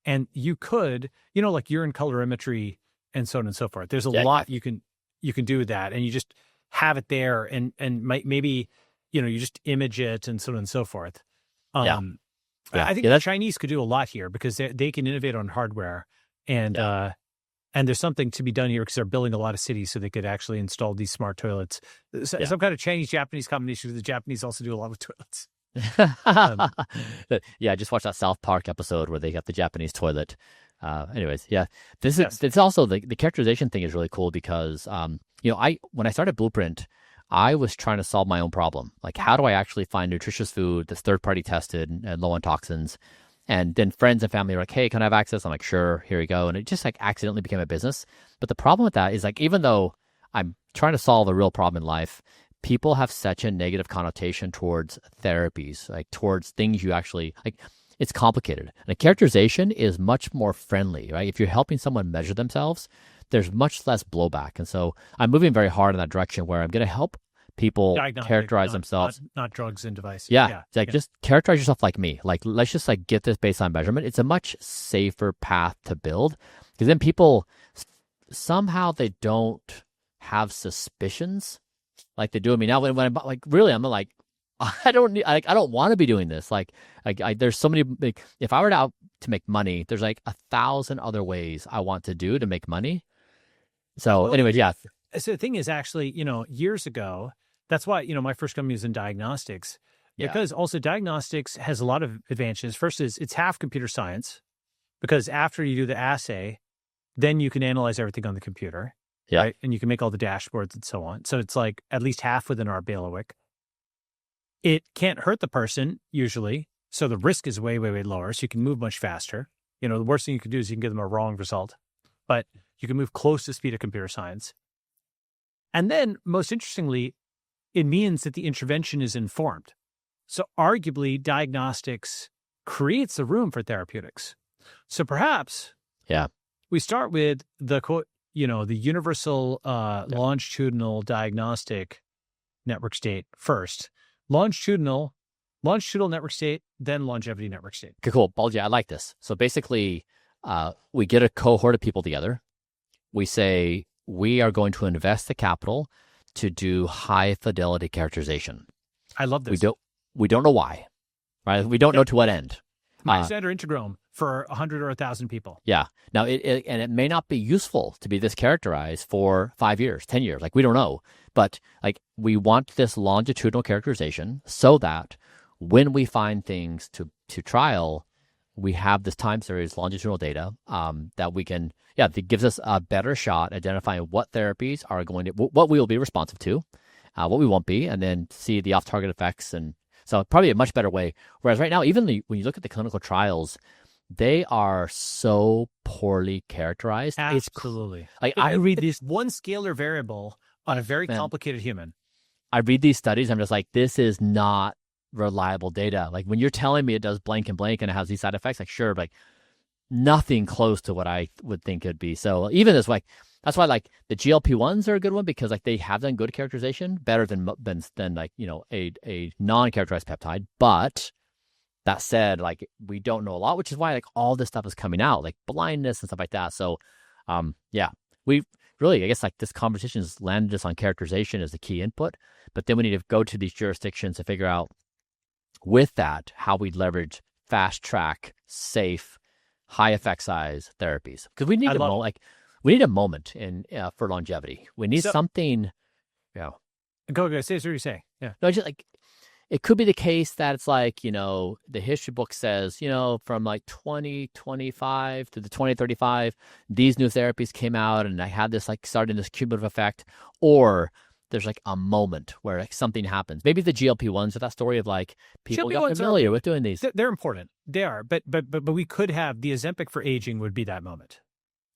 and you could, like urine colorimetry and so on and so forth. There's a lot you can do with that, and you just have it there, and maybe, you just image it and so on and so forth. I think the Chinese could do a lot here because they can innovate on hardware, and there's something to be done here because they're building a lot of cities, so they could actually install these smart toilets. Some kind of Chinese-Japanese combination, because the Japanese also do a lot with toilets. I just watched that South Park episode where they got the Japanese toilet. Anyways, it's also the characterization thing is really cool because when I started Blueprint, I was trying to solve my own problem. Like, how do I actually find nutritious food that's third-party tested and low on toxins? And then friends and family are like, hey, can I have access? I'm like, sure, here you go. And it just like accidentally became a business. But the problem with that is, like, even though I'm trying to solve a real problem in life, people have such a negative connotation towards therapies, like towards things you actually, like, it's complicated. And a characterization is much more friendly, right? If you're helping someone measure themselves, there's much less blowback. And so I'm moving very hard in that direction where I'm going to help people characterize themselves. Not drugs and devices. Just characterize yourself like me. Like, let's just like get this baseline measurement. It's a much safer path to build, because then people, somehow they don't have suspicions like they do of me now. When I'm like, really, I'm like, I don't want to be doing this. Like there's so many, like, if I were to make money, there's like 1,000 other ways I want to do to make money. So anyways, So the thing is, actually, years ago, that's why, my first company was in diagnostics, because also diagnostics has a lot of advantages. First is it's half computer science, because after you do the assay, then you can analyze everything on the computer, right? And you can make all the dashboards and so on. So it's like at least half within our bailiwick. It can't hurt the person usually, so the risk is way, way, way lower. So you can move much faster. the worst thing you can do is you can give them a wrong result, but you can move close to the speed of computer science. And then, most interestingly, it means that the intervention is informed. So arguably, diagnostics creates the room for therapeutics. So perhaps we start with the quote, the universal longitudinal diagnostic network state first. Longitudinal network state, then longevity network state. Okay, cool. Balaji, I like this. So basically, we get a cohort of people together. We say, we are going to invest the capital to do high fidelity characterization. I love this. We don't know why, right? We don't know to what end. Standard integrum for 100 or 1,000 people. Yeah. Now, it may not be useful to be this characterized for 5 years, 10 years. Like, we don't know. But we want this longitudinal characterization so that when we find things to trial, we have this time series longitudinal data that we can, that gives us a better shot identifying what therapies are going to, what we will be responsive to, what we won't be, and then see the off-target effects. And so probably a much better way. Whereas right now, even when you look at the clinical trials, they are so poorly characterized. Absolutely. I read these one scalar variable on a very complicated human. I read these studies. I'm just like, this is not reliable data. Like, when you're telling me it does blank and blank and it has these side effects, sure, but nothing close to what I would think it'd be. So even as that's why the GLP-1s are a good one, because they have done good characterization, better than a non-characterized peptide. But that said, we don't know a lot, which is why all this stuff is coming out, like blindness and stuff like that. So we really, I guess this conversation has landed us on characterization as the key input, but then we need to go to these jurisdictions to figure out with that how we leverage fast track, safe, high effect size therapies, because we need we need a moment for longevity. We need something. Go. Say what you say. Yeah. No, just it could be the case that it's the history book says, from 2025 to the 2035, these new therapies came out and I had this starting this cumulative effect, or there's a moment where something happens. Maybe the GLP-1s are that story of people got familiar with doing these. They're important. They are, but we could have the Ozempic for aging would be that moment.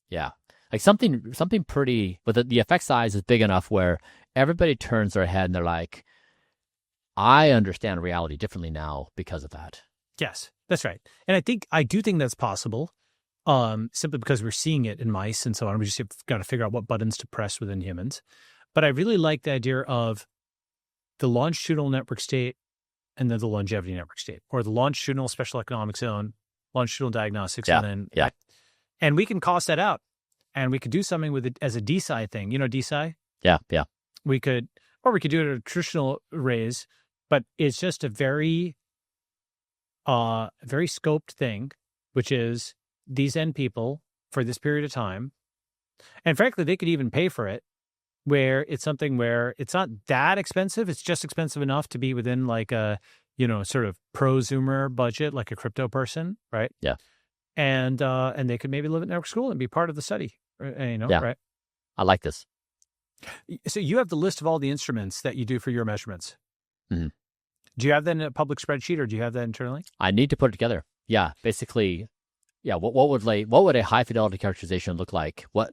Yeah. Something pretty, but the effect size is big enough where everybody turns their head and they're like, I understand reality differently now because of that. Yes, that's right. And I do think that's possible, simply because we're seeing it in mice and so on. We just got to figure out what buttons to press within humans. But I really like the idea of the longitudinal network state and then the longevity network state, or the longitudinal special economic zone, longitudinal diagnostics, and then and we can cost that out, and we could do something with it as a DSI thing. DSI? Yeah. We could do it at a traditional raise, but it's just a very scoped thing, which is these N people for this period of time. And frankly, they could even pay for it, where it's something where it's not that expensive. It's just expensive enough to be within a, sort of prosumer budget, like a crypto person, right? Yeah. And they could maybe live at network school and be part of the study, right? Right? I like this. So you have the list of all the instruments that you do for your measurements. Mm-hmm. Do you have that in a public spreadsheet, or do you have that internally? I need to put it together. Yeah, basically, what would a high fidelity characterization look like? What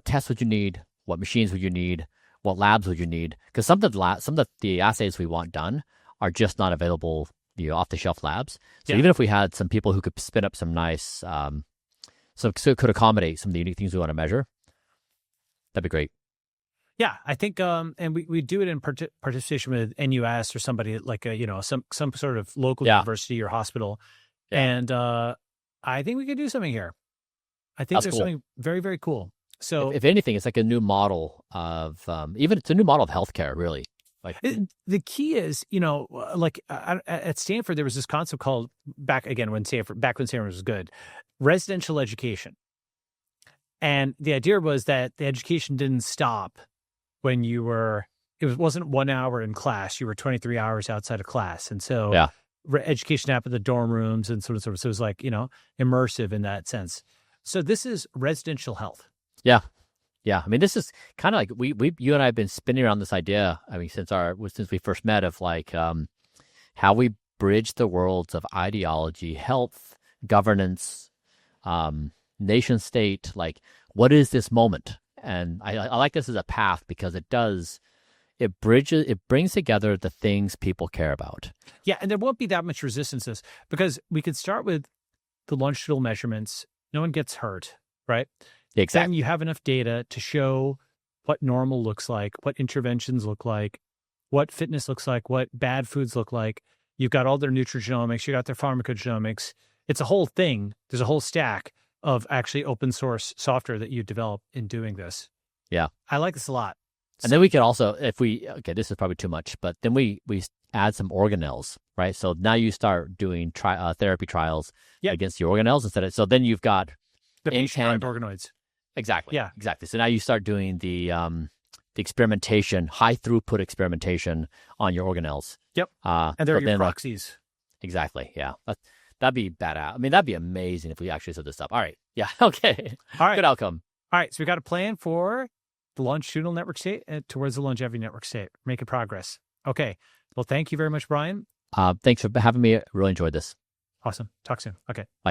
tests would you need? What machines would you need? What labs would you need? Because some of the assays we want done are just not available, off the shelf labs. So even if we had some people who could spin up some nice, so it could accommodate some of the unique things we want to measure, that'd be great. Yeah, I think, and we do it in participation with NUS or somebody some sort of local university or hospital, and I think we could do something here. I think there's something very, very cool. So, if anything, it's a new model of it's a new model of healthcare, really. The key is, at Stanford, there was this concept called back when Stanford was good, residential education, and the idea was that the education didn't stop when it wasn't 1 hour in class, you were 23 hours outside of class. And so education happened in the dorm rooms and so it was immersive in that sense. So this is residential health. Yeah. I mean, this is kind of you and I have been spinning around this idea. I mean, since we first met, of how we bridge the worlds of ideology, health, governance, nation state, like what is this moment? And I like this as a path because it brings together the things people care about. Yeah, and there won't be that much resistance to this because we could start with the longitudinal measurements. No one gets hurt, right? Exactly. Then you have enough data to show what normal looks like, what interventions look like, what fitness looks like, what bad foods look like. You've got all their nutrigenomics, you got their pharmacogenomics. It's a whole thing. There's a whole stack of actually open source software that you develop in doing this. Yeah. I like this a lot. And then we could also, this is probably too much, but then we add some organelles, right? So now you start doing therapy trials against the organelles instead of, so then you've got the patient organoids. Exactly. Yeah. Exactly. So now you start doing the experimentation, high throughput experimentation on your organelles. Yep. And they're your proxies. Exactly. Yeah. That'd be badass. I mean, that'd be amazing if we actually set this up. All right. Yeah. Okay. All right. Good outcome. All right. So we got a plan for the longitudinal network state towards the longevity network state. Making progress. Okay. Well, thank you very much, Bryan. Thanks for having me. Really enjoyed this. Awesome. Talk soon. Okay. Bye.